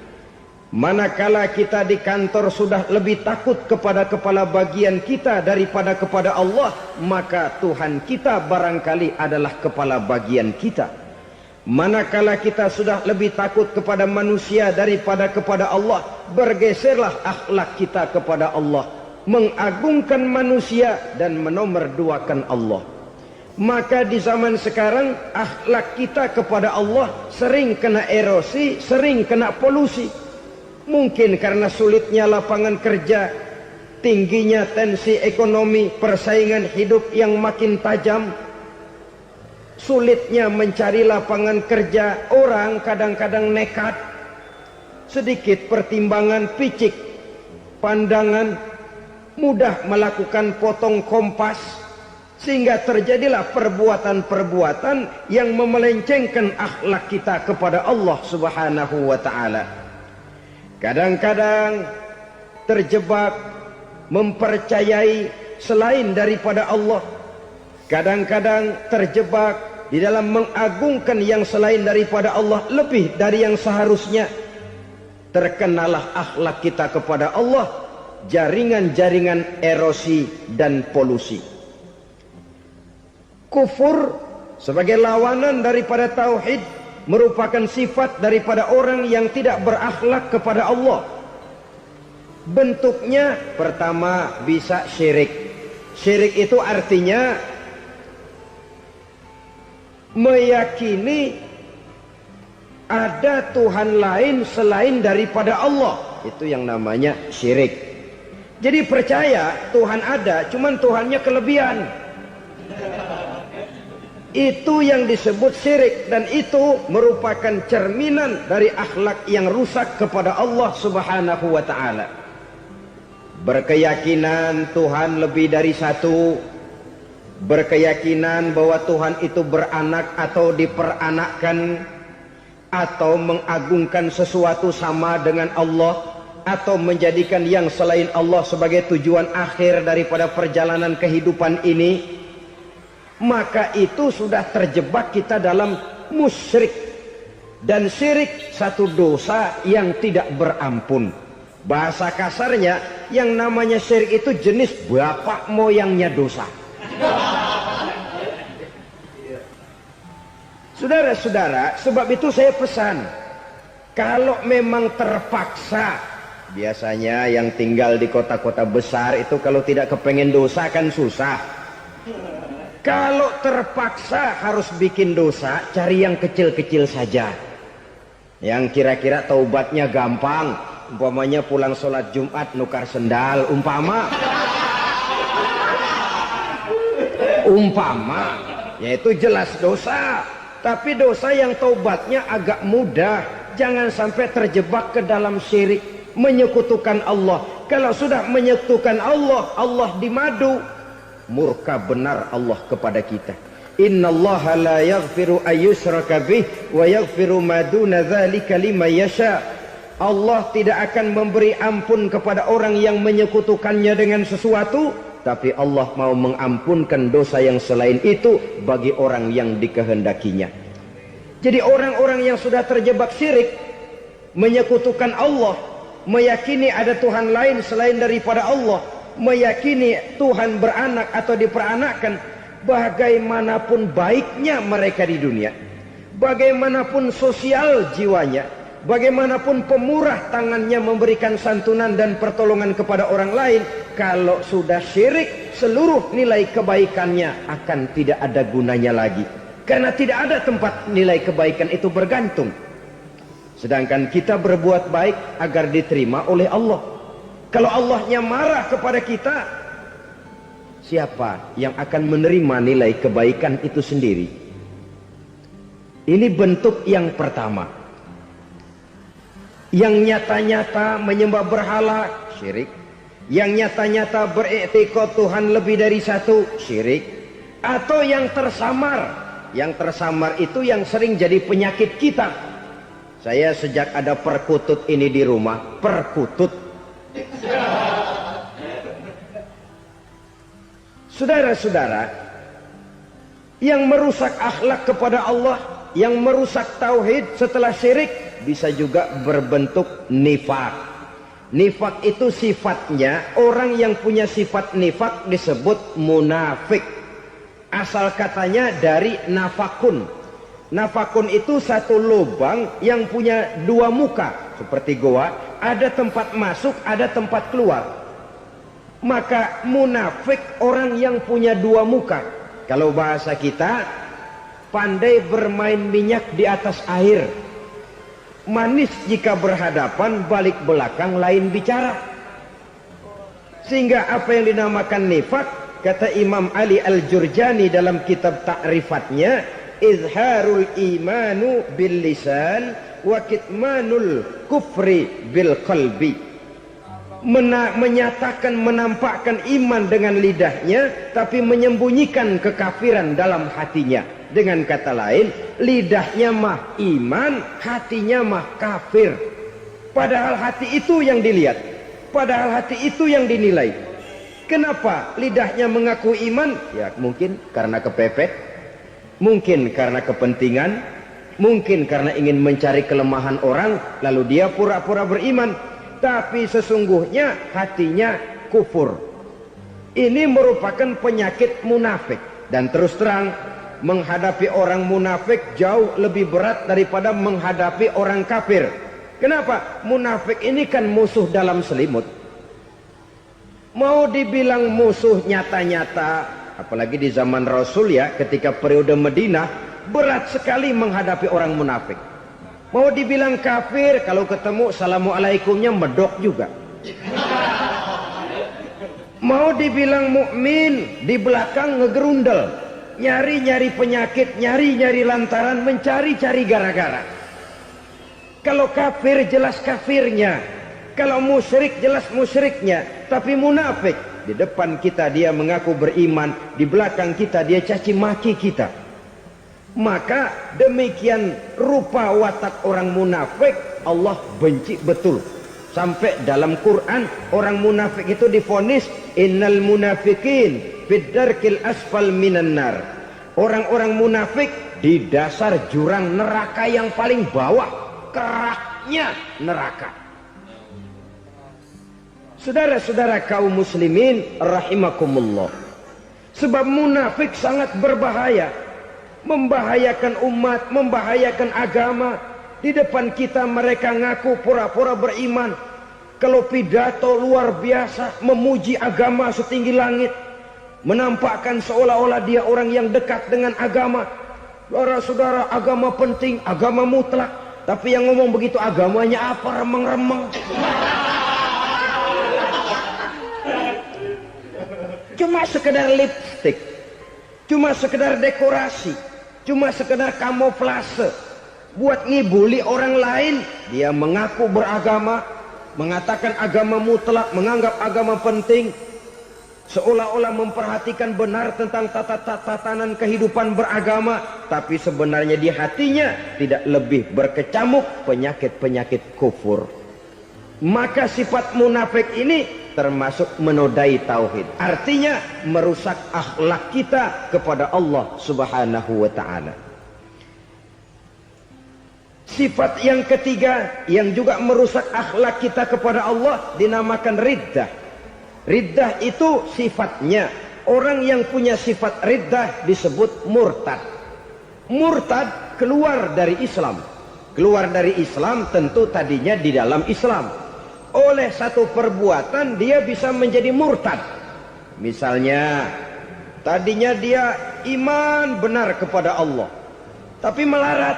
Manakala kita di kantor sudah lebih takut kepada kepala bagian kita daripada kepada Allah, maka Tuhan kita barangkali adalah kepala bagian kita. Manakala kita sudah lebih takut kepada manusia daripada kepada Allah, bergeserlah akhlak kita kepada Allah, mengagungkan manusia dan menomorduakan Allah. Maka di zaman sekarang akhlak kita kepada Allah sering kena erosi, sering kena polusi. Mungkin karena sulitnya lapangan kerja, tingginya tensi ekonomi, persaingan hidup yang makin tajam, sulitnya mencari lapangan kerja, orang kadang-kadang nekat, sedikit pertimbangan, picik pandangan, mudah melakukan potong kompas, sehingga terjadilah perbuatan-perbuatan yang memelencengkan akhlak kita kepada Allah subhanahu wa ta'ala. Kadang-kadang terjebak mempercayai selain daripada Allah. Kadang-kadang terjebak di dalam mengagungkan yang selain daripada Allah lebih dari yang seharusnya. Terkenalah akhlak kita kepada Allah, jaringan-jaringan erosi dan polusi. Kufur sebagai lawanan daripada tauhid merupakan sifat daripada orang yang tidak berakhlak kepada Allah. Bentuknya pertama bisa syirik. Syirik itu artinya meyakini ada Tuhan lain selain daripada Allah. Itu yang namanya syirik. Jadi percaya Tuhan ada, cuman Tuhannya kelebihan. Itu yang disebut syirik, dan itu merupakan cerminan dari akhlak yang rusak kepada Allah subhanahu wa ta'ala. Berkeyakinan Tuhan lebih dari satu, berkeyakinan bahwa Tuhan itu beranak atau diperanakkan, atau mengagungkan sesuatu sama dengan Allah, atau menjadikan yang selain Allah sebagai tujuan akhir daripada perjalanan kehidupan ini, maka itu sudah terjebak kita dalam musyrik. Dan syirik satu dosa yang tidak berampun. Bahasa kasarnya, yang namanya syirik itu jenis bapak moyangnya dosa. Saudara-saudara, sebab itu saya pesan, kalau memang terpaksa, biasanya yang tinggal di kota-kota besar itu kalau tidak kepengen dosa kan susah. Kalau terpaksa harus bikin dosa, cari yang kecil-kecil saja, yang kira-kira taubatnya gampang. Umpamanya pulang sholat Jumat nukar sendal, umpama, yaitu jelas dosa. Tapi dosa yang taubatnya agak mudah. Jangan sampai terjebak ke dalam syirik, menyekutukan Allah. Kalau sudah menyekutukan Allah, Allah dimadu, murka benar Allah kepada kita. Innallaha la yaghfiru ayyushraka bih wa yaghfiru ma duna dzalika liman yasha. Allah tidak akan memberi ampun kepada orang yang menyekutukannya dengan sesuatu, tapi Allah mau mengampunkan dosa yang selain itu bagi orang yang dikehendakinya. Jadi orang-orang yang sudah terjebak syirik, menyekutukan Allah, meyakini ada Tuhan lain selain daripada Allah, meyakini Tuhan beranak atau diperanakkan, bagaimanapun baiknya mereka di dunia, bagaimanapun sosial jiwanya, bagaimanapun pemurah tangannya memberikan santunan dan pertolongan kepada orang lain, kalau sudah syirik, seluruh nilai kebaikannya akan tidak ada gunanya lagi. Karena tidak ada tempat nilai kebaikan itu bergantung. Sedangkan kita berbuat baik agar diterima oleh Allah. Kalau Allahnya marah kepada kita, siapa yang akan menerima nilai kebaikan itu sendiri? Ini bentuk yang pertama. Yang nyata-nyata menyembah berhala, syirik. Yang nyata-nyata beriktikad Tuhan lebih dari satu, syirik. Atau yang tersamar. Yang tersamar itu yang sering jadi penyakit kita. Saya sejak ada perkutut ini di rumah, perkutut. Saudara-saudara, yang merusak akhlak kepada Allah, yang merusak tauhid setelah syirik, bisa juga berbentuk nifak. Nifak itu sifatnya, orang yang punya sifat nifak disebut munafik. Asal katanya dari nafakun. Nafakun itu satu lubang yang punya dua muka, seperti goa, ada tempat masuk, ada tempat keluar. Maka munafik orang yang punya dua muka. Kalau bahasa kita, pandai bermain minyak di atas air. Manis jika berhadapan, balik belakang lain bicara. Sehingga apa yang dinamakan nifak, kata Imam Ali Al-Jurjani dalam kitab ta'rifatnya, izharul imanu bil lisan wa kitmanul kufri bil qalbi. Menyatakan, menampakkan iman dengan lidahnya, tapi menyembunyikan kekafiran dalam hatinya. Dengan kata lain, lidahnya mah iman, hatinya mah kafir. Padahal hati itu yang dilihat, padahal hati itu yang dinilai. Kenapa lidahnya mengaku iman? Ya mungkin karena kepepet, mungkin karena kepentingan, mungkin karena ingin mencari kelemahan orang, lalu dia pura-pura beriman. Tapi sesungguhnya hatinya kufur. Ini merupakan penyakit munafik. Dan terus terang, menghadapi orang munafik jauh lebih berat daripada menghadapi orang kafir. Kenapa? Munafik ini kan musuh dalam selimut. Mau dibilang musuh nyata-nyata, apalagi di zaman Rasul ya, ketika periode Madinah, berat sekali menghadapi orang munafik. Mau dibilang kafir, kalau ketemu assalamualaikumnya medok juga. Mau dibilang mukmin, di belakang ngegerundel, nyari-nyari penyakit, nyari-nyari lantaran, mencari-cari gara-gara. Kalau kafir jelas kafirnya, kalau musyrik jelas musyriknya. Tapi munafik, di depan kita dia mengaku beriman, di belakang kita dia caci maki kita. Maka demikian rupa watak orang munafik, Allah benci betul. Sampai dalam Quran orang munafik itu divonis innal munafikin fid darkil asfal minan nar. Orang-orang munafik di dasar jurang neraka yang paling bawah, keraknya neraka. Saudara-saudara kaum muslimin rahimakumullah. Sebab munafik sangat berbahaya. membahayakan umat, membahayakan agama. Di depan kita mereka ngaku pura-pura beriman. Kalau pidato luar biasa, memuji agama setinggi langit, menampakkan seolah-olah dia orang yang dekat dengan agama. Saudara-saudara, agama penting, agama mutlak. Tapi yang ngomong begitu agamanya apa? Remeng-remeng. Cuma sekedar lipstick, cuma sekedar dekorasi, cuma sekedar kamuflase buat ngibuli orang lain. Dia mengaku beragama, mengatakan agama mutlak, menganggap agama penting, seolah-olah memperhatikan benar tentang tatanan kehidupan beragama, tapi sebenarnya di hatinya tidak lebih berkecamuk penyakit-penyakit kufur. Maka sifat munafik ini termasuk menodai tauhid. Artinya merusak akhlak kita kepada Allah Subhanahu wa taala. Sifat yang ketiga yang juga merusak akhlak kita kepada Allah dinamakan riddah. Riddah itu sifatnya, orang yang punya sifat riddah disebut murtad. Murtad keluar dari Islam. Keluar dari Islam tentu tadinya di dalam Islam. Oleh satu perbuatan dia bisa menjadi murtad. Misalnya tadinya dia iman benar kepada Allah, tapi melarat.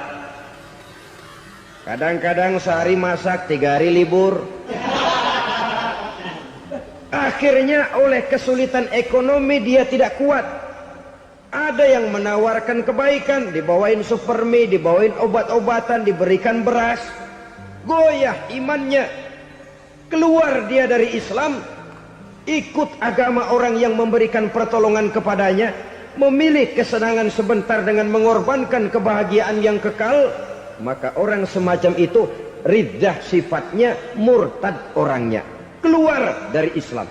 Kadang-kadang sehari masak, 3 hari libur. Akhirnya oleh kesulitan ekonomi dia tidak kuat. Ada yang menawarkan kebaikan, dibawain supermi, dibawain obat-obatan, diberikan beras. Goyah imannya. Keluar dia dari Islam, ikut agama orang yang memberikan pertolongan kepadanya, memilih kesenangan sebentar dengan mengorbankan kebahagiaan yang kekal. Maka orang semacam itu riddah sifatnya, murtad orangnya, keluar dari Islam.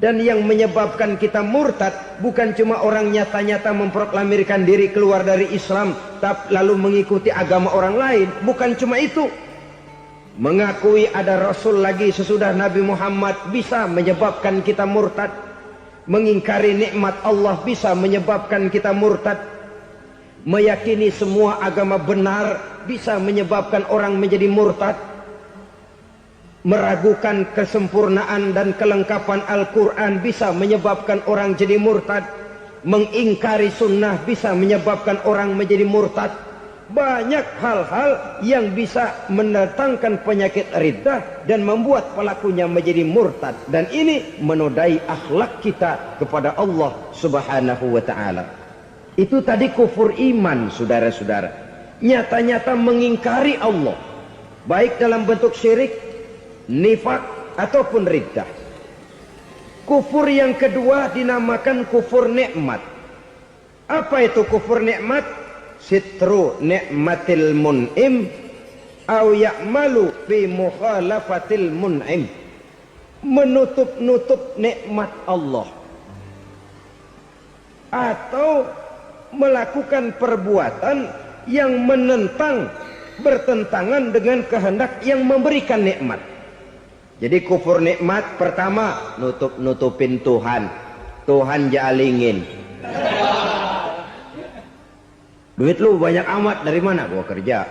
Dan yang menyebabkan kita murtad bukan cuma orang nyata-nyata memproklamirkan diri keluar dari Islam tapi lalu mengikuti agama orang lain. Bukan cuma itu. Mengakui ada Rasul lagi sesudah Nabi Muhammad bisa menyebabkan kita murtad. Mengingkari nikmat Allah bisa menyebabkan kita murtad. Meyakini semua agama benar bisa menyebabkan orang menjadi murtad. Meragukan kesempurnaan dan kelengkapan Al-Quran bisa menyebabkan orang jadi murtad. Mengingkari sunnah bisa menyebabkan orang menjadi murtad. Banyak hal-hal yang bisa mendatangkan penyakit riddah dan membuat pelakunya menjadi murtad. Dan ini menodai akhlak kita kepada Allah Subhanahu wa ta'ala. Itu tadi kufur iman, saudara-saudara. Nyata-nyata mengingkari Allah, baik dalam bentuk syirik, nifak, ataupun riddah. Kufur yang kedua dinamakan kufur nikmat. Apa itu kufur nikmat? Sitru nikmatil mun'im au ya'malu fi mukhalafatil mun'im. Menutup-nutup nikmat Allah, atau melakukan perbuatan yang menentang, bertentangan dengan kehendak yang memberikan nikmat. Jadi kufur nikmat pertama, nutup-nutupin Tuhan. Tuhan jalingin. Duit lu banyak amat, dari mana? Gua kerja.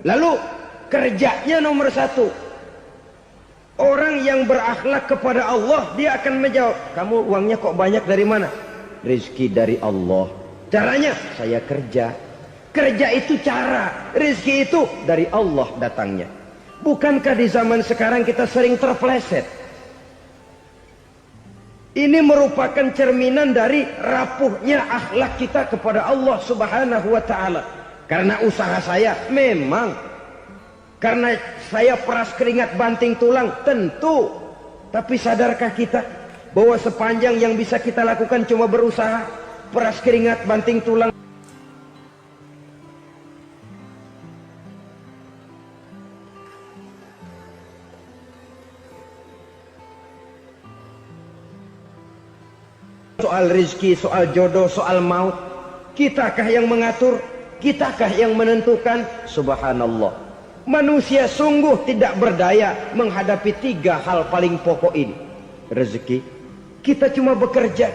Lalu kerjanya nomor 1. Orang yang berakhlak kepada Allah, dia akan menjawab, kamu uangnya kok banyak, dari mana? Rizki dari Allah. Caranya, saya kerja. Kerja itu cara, rizki itu dari Allah datangnya. Bukankah di zaman sekarang kita sering terpleset? Ini merupakan cerminan dari rapuhnya akhlak kita kepada Allah Subhanahu wa ta'ala. Karena usaha saya memang, karena saya peras keringat banting tulang, tentu. Tapi sadarkah kita bahwa sepanjang yang bisa kita lakukan cuma berusaha, peras keringat banting tulang? Soal rizki, soal jodoh, soal maut, kitakah yang mengatur? Kitakah yang menentukan? Subhanallah. Manusia sungguh tidak berdaya menghadapi 3 hal paling pokok ini. Rezeki, kita cuma bekerja.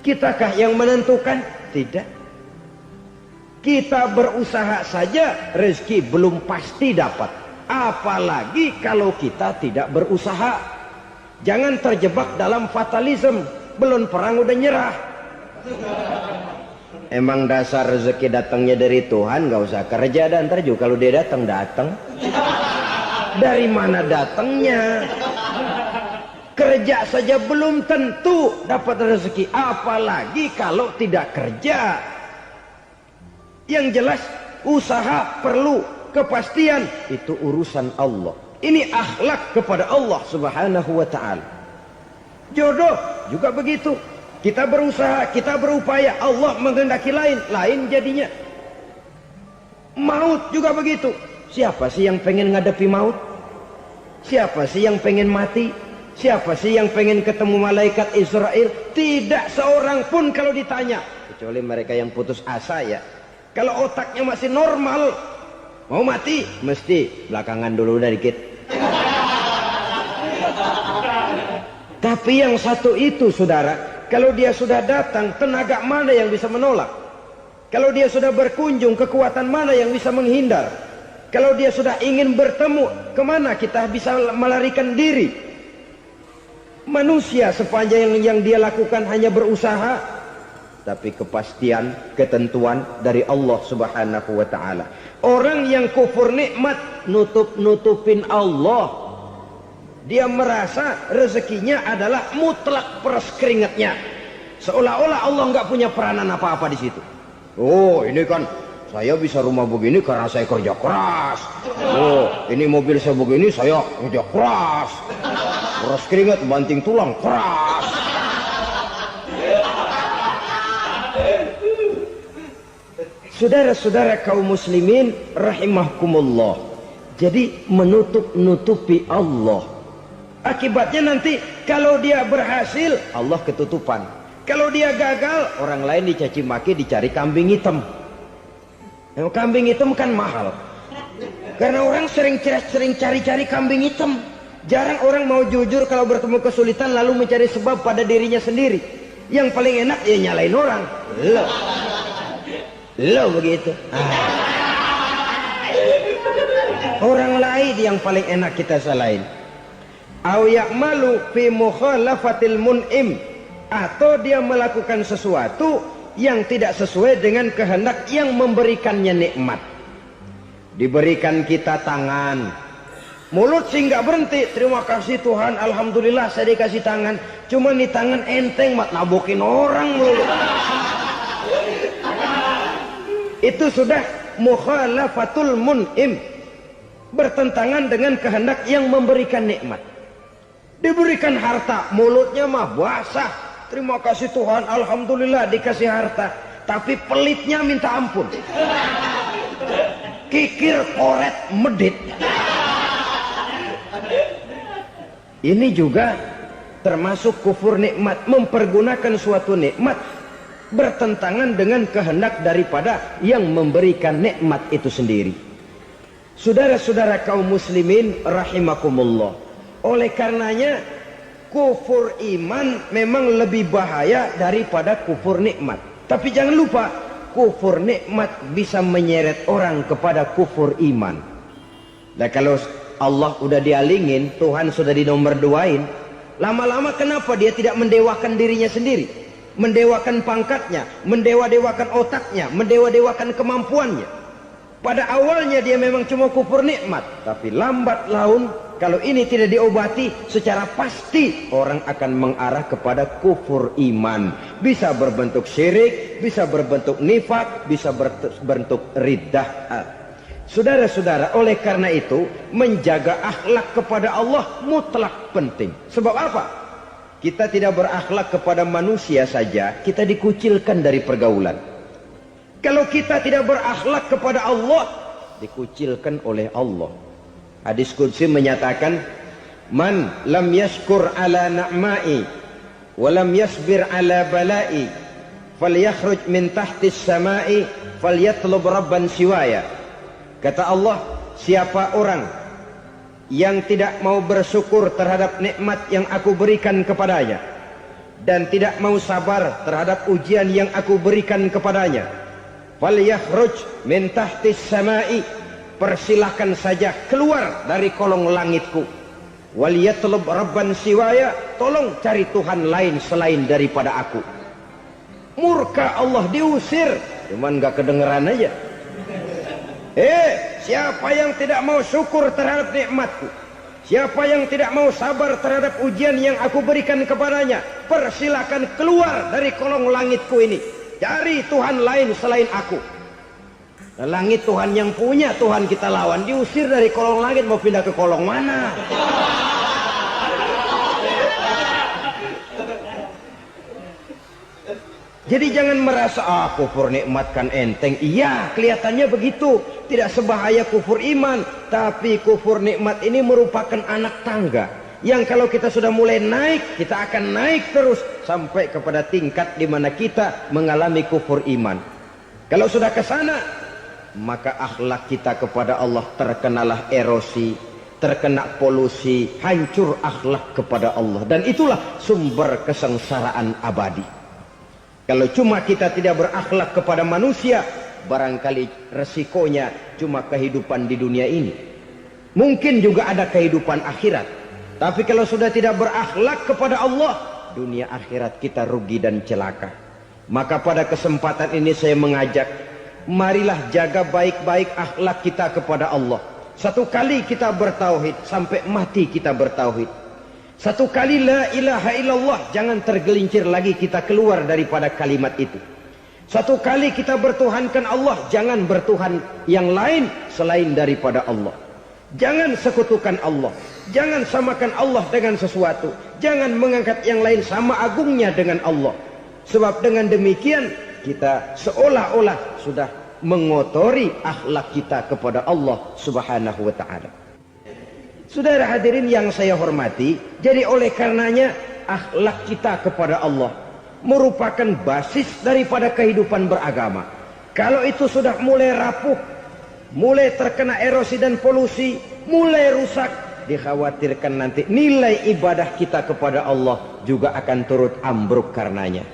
Kitakah yang menentukan? Tidak. Kita berusaha saja rezeki belum pasti dapat, apalagi kalau kita tidak berusaha. Jangan terjebak dalam fatalisme, belum perang udah nyerah. Emang dasar rezeki datangnya dari Tuhan, nggak usah kerja, dan ntar juga kalau dia datang. Dari mana datangnya? Kerja saja belum tentu dapat rezeki, apalagi kalau tidak kerja. Yang jelas usaha perlu kepastian, itu urusan Allah. Ini akhlak kepada Allah Subhanahu wa ta'ala. Jodoh juga begitu. Kita berusaha, kita berupaya, Allah menghendaki lain jadinya. Maut juga begitu. Siapa sih yang pengen ngadepi maut? Siapa sih yang pengen mati? Siapa sih yang pengen ketemu malaikat Israel? Tidak seorang pun kalau ditanya, kecuali mereka yang putus asa ya. Kalau otaknya masih normal, mau mati mesti belakangan dulu udah dikit. Tapi yang satu itu saudara, kalau dia sudah datang, tenaga mana yang bisa menolak? Kalau dia sudah berkunjung, kekuatan mana yang bisa menghindar? Kalau dia sudah ingin bertemu, kemana kita bisa melarikan diri? Manusia sepanjang yang dia lakukan hanya berusaha, tapi kepastian, ketentuan dari Allah Subhanahu wa ta'ala. Orang yang kufur nikmat, nutupin Allah. Dia merasa rezekinya adalah mutlak peras keringatnya, seolah-olah Allah nggak punya peranan apa-apa di situ. Oh, ini kan saya bisa rumah begini karena saya kerja keras. Oh, ini mobil saya begini, saya kerja keras. Peras keringat, banting tulang, keras. Saudara-saudara kaum muslimin rahimahkumullah. Jadi menutupi Allah. Akibatnya nanti kalau dia berhasil, Allah ketutupan. Kalau dia gagal, orang lain dicaci maki, dicari kambing hitam. Yang kambing hitam kan mahal. Karena orang sering cari-cari kambing hitam. Jarang orang mau jujur kalau bertemu kesulitan lalu mencari sebab pada dirinya sendiri. Yang paling enak ya nyalain orang. Lo begitu. Orang lain yang paling enak kita salahin. Au ya'malu fi mukhalafatil mun'im, atau dia melakukan sesuatu yang tidak sesuai dengan kehendak yang memberikannya nikmat. Diberikan kita tangan, mulut sih nggak berhenti, terima kasih Tuhan, alhamdulillah saya dikasih tangan. Cuma nih tangan enteng mat nabokin orang mulu. Itu sudah mukhalafatul mun'im, bertentangan dengan kehendak yang memberikan nikmat. Diberikan harta, mulutnya mah basah, terima kasih Tuhan, alhamdulillah dikasih harta, tapi pelitnya minta ampun, kikir koret medit. Ini juga termasuk kufur nikmat, mempergunakan suatu nikmat bertentangan dengan kehendak daripada yang memberikan nikmat itu sendiri. Saudara-saudara kaum muslimin rahimakumullah, oleh karenanya kufur iman memang lebih bahaya daripada kufur nikmat. Tapi jangan lupa, kufur nikmat bisa menyeret orang kepada kufur iman. Nah kalau Allah udah dialingin, Tuhan sudah dinomor duain, lama-lama kenapa dia tidak mendewakan dirinya sendiri, mendewakan pangkatnya, mendewa-dewakan otaknya, mendewa-dewakan kemampuannya? Pada awalnya dia memang cuma kufur nikmat, tapi lambat laun kalau ini tidak diobati secara pasti, orang akan mengarah kepada kufur iman. Bisa berbentuk syirik, bisa berbentuk nifak, bisa berbentuk riddah. Saudara-saudara, oleh karena itu menjaga akhlak kepada Allah mutlak penting. Sebab apa? Kita tidak berakhlak kepada manusia saja, kita dikucilkan dari pergaulan. Kalau kita tidak berakhlak kepada Allah, dikucilkan oleh Allah. Hadis qudsi menyatakan, man lam yashkur ala na'mai wa lam yasbir ala balai falyakhruj min tahtis samai falyatlub rabban siwaya. Kata Allah, siapa orang yang tidak mau bersyukur terhadap nikmat yang aku berikan kepadanya dan tidak mau sabar terhadap ujian yang aku berikan kepadanya, falyakhruj min tahtis samai, persilahkan saja keluar dari kolong langitku. Wal yatlub rabban siwaya, tolong cari Tuhan lain selain daripada aku. Murka Allah, diusir, cuman gak kedengeran aja. Siapa yang tidak mau syukur terhadap nikmatku, siapa yang tidak mau sabar terhadap ujian yang aku berikan kepadanya, persilakan keluar dari kolong langitku ini, cari Tuhan lain selain aku. Langit Tuhan yang punya, Tuhan kita lawan, diusir dari kolong langit, mau pindah ke kolong mana? Jadi jangan merasa kufur nikmat kan enteng. Iya, kelihatannya begitu, tidak sebahaya kufur iman. Tapi kufur nikmat ini merupakan anak tangga yang kalau kita sudah mulai naik, kita akan naik terus sampai kepada tingkat di mana kita mengalami kufur iman. Kalau sudah ke sana, maka akhlak kita kepada Allah terkenalah erosi, terkena polusi, hancur akhlak kepada Allah, dan itulah sumber kesengsaraan abadi. Kalau cuma kita tidak berakhlak kepada manusia, barangkali resikonya cuma kehidupan di dunia ini. Mungkin juga ada kehidupan akhirat. Tapi kalau sudah tidak berakhlak kepada Allah, dunia akhirat kita rugi dan celaka. Maka pada kesempatan ini saya mengajak, marilah jaga baik-baik akhlak kita kepada Allah. Satu kali kita bertauhid, sampai mati kita bertauhid. Satu kali la ilaha illallah, jangan tergelincir lagi kita keluar daripada kalimat itu. Satu kali kita bertuhankan Allah, jangan bertuhan yang lain selain daripada Allah. Jangan sekutukan Allah, jangan samakan Allah dengan sesuatu, jangan mengangkat yang lain sama agungnya dengan Allah. Sebab dengan demikian kita seolah-olah sudah mengotori akhlak kita kepada Allah Subhanahu wa ta'ala. Saudara hadirin yang saya hormati, jadi oleh karenanya akhlak kita kepada Allah merupakan basis daripada kehidupan beragama. Kalau itu sudah mulai rapuh, mulai terkena erosi dan polusi, mulai rusak, dikhawatirkan nanti nilai ibadah kita kepada Allah juga akan turut ambruk karenanya.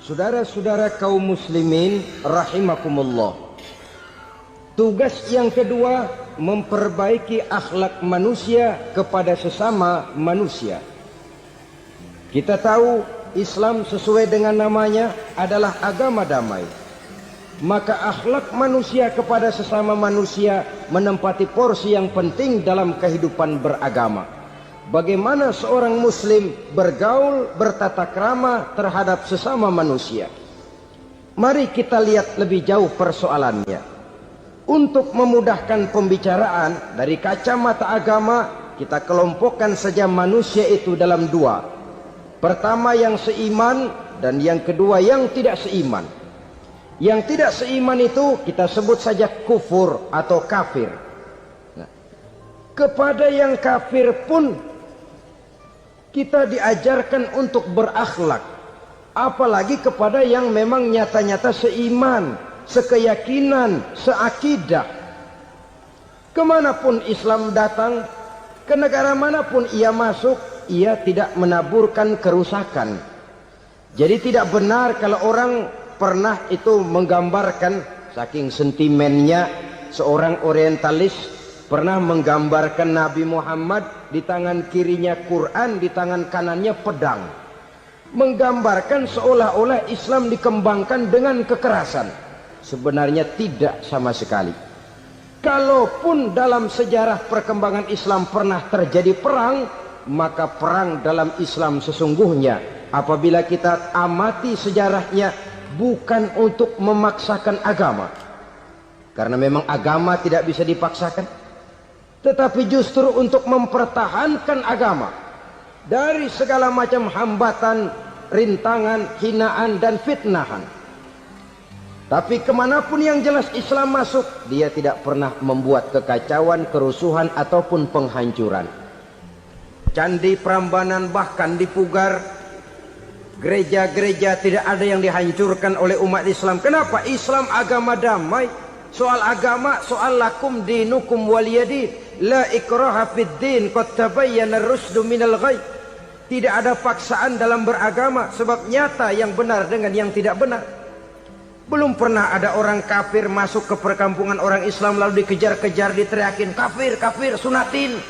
Saudara-saudara kaum muslimin rahimakumullah, tugas yang kedua, memperbaiki akhlak manusia kepada sesama manusia. Kita tahu Islam sesuai dengan namanya adalah agama damai. Maka akhlak manusia kepada sesama manusia menempati porsi yang penting dalam kehidupan beragama. Bagaimana seorang muslim bergaul, bertata krama terhadap sesama manusia. Mari kita lihat lebih jauh persoalannya. Untuk memudahkan pembicaraan dari kacamata agama, kita kelompokkan saja manusia itu dalam dua. Pertama yang seiman, dan yang kedua yang tidak seiman. Yang tidak seiman itu kita sebut saja kufur atau kafir. Nah, kepada yang kafir pun kita diajarkan untuk berakhlak, apalagi kepada yang memang nyata-nyata seiman, sekeyakinan, seakidah. Kemanapun Islam datang, ke negara manapun ia masuk, ia tidak menaburkan kerusakan. Jadi tidak benar kalau orang pernah itu menggambarkan, saking sentimennya seorang orientalis pernah menggambarkan Nabi Muhammad di tangan kirinya Quran, di tangan kanannya pedang, menggambarkan seolah-olah Islam dikembangkan dengan kekerasan. Sebenarnya tidak sama sekali. Kalaupun dalam sejarah perkembangan Islam pernah terjadi perang, maka perang dalam Islam sesungguhnya, apabila kita amati sejarahnya, bukan untuk memaksakan agama, karena memang agama tidak bisa dipaksakan, tetapi justru untuk mempertahankan agama dari segala macam hambatan, rintangan, hinaan, dan fitnahan. Tapi kemanapun yang jelas Islam masuk, dia tidak pernah membuat kekacauan, kerusuhan, ataupun penghancuran. Candi Prambanan bahkan dipugar, gereja-gereja tidak ada yang dihancurkan oleh umat Islam. Kenapa? Islam agama damai. Soal agama, soal lakum dinukum waliyadin, la ikraha fid din, qad tabayyana ar-rusdu minal ghayy. Tidak ada paksaan dalam beragama, sebab nyata yang benar dengan yang tidak benar. Belum pernah ada orang kafir masuk ke perkampungan orang Islam lalu dikejar-kejar, diteriakin kafir, kafir, sunatin.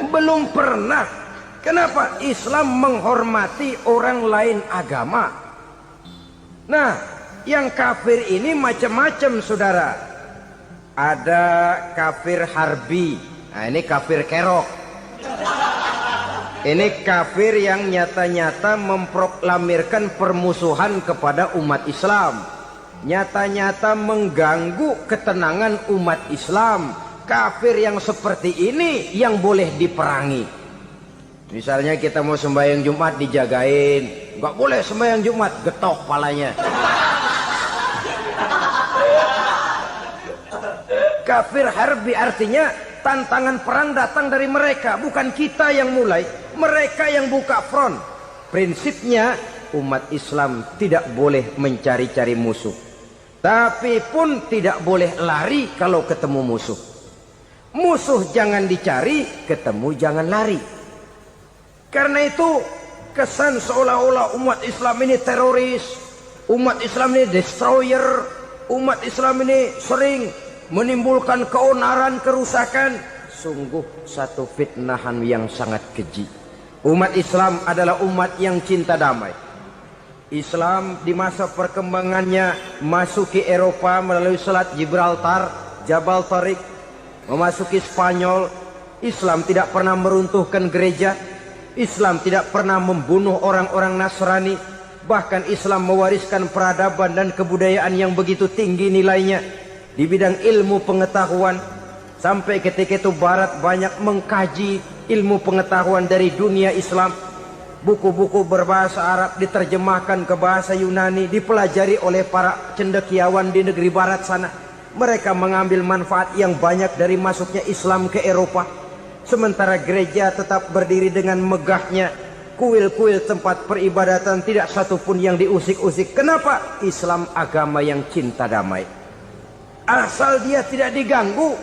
Belum pernah. Kenapa? Islam menghormati orang lain agama. Nah, yang kafir ini macam-macam, saudara. Ada kafir harbi. Nah, ini kafir kerok. Ini kafir yang nyata-nyata memproklamirkan permusuhan kepada umat Islam. Nyata-nyata mengganggu ketenangan umat Islam. Kafir yang seperti ini yang boleh diperangi. Misalnya kita mau sembahyang Jumat dijagain, nggak boleh sembahyang Jumat, getok palanya. Kafir harbi artinya tantangan perang datang dari mereka, bukan kita yang mulai, mereka yang buka front. Prinsipnya umat Islam tidak boleh mencari-cari musuh, tapi pun tidak boleh lari kalau ketemu musuh. Musuh jangan dicari, ketemu jangan lari. Karena itu kesan seolah-olah umat Islam ini teroris, umat Islam ini destroyer, umat Islam ini sering menimbulkan keonaran, kerusakan. Sungguh satu fitnahan yang sangat keji. Umat Islam adalah umat yang cinta damai. Islam di masa perkembangannya masuki Eropa melalui Selat Gibraltar, Jabal Tariq, memasuki Spanyol. Islam tidak pernah meruntuhkan gereja. Islam tidak pernah membunuh orang-orang Nasrani. Bahkan Islam mewariskan peradaban dan kebudayaan yang begitu tinggi nilainya di bidang ilmu pengetahuan. Sampai ketika itu Barat banyak mengkaji ilmu pengetahuan dari dunia Islam. Buku-buku berbahasa Arab diterjemahkan ke bahasa Yunani, dipelajari oleh para cendekiawan di negeri Barat sana. Mereka mengambil manfaat yang banyak dari masuknya Islam ke Eropa. Sementara gereja tetap berdiri dengan megahnya. Kuil-kuil tempat peribadatan tidak satupun yang diusik-usik. Kenapa? Islam agama yang cinta damai. Asal dia tidak diganggu,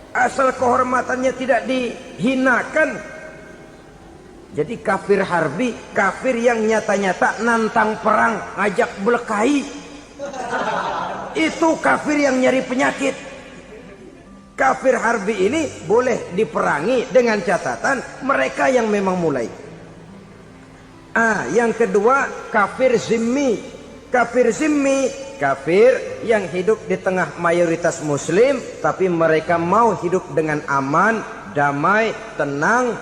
asal kehormatannya tidak dihinakan. Jadi kafir harbi, kafir yang nyata-nyata nantang perang, ngajak berkelahi. Itu kafir yang nyari penyakit. Kafir harbi ini boleh diperangi dengan catatan mereka yang memang mulai. Yang kedua kafir zimmi. Kafir zimmi, kafir yang hidup di tengah mayoritas muslim, tapi mereka mau hidup dengan aman, damai, tenang.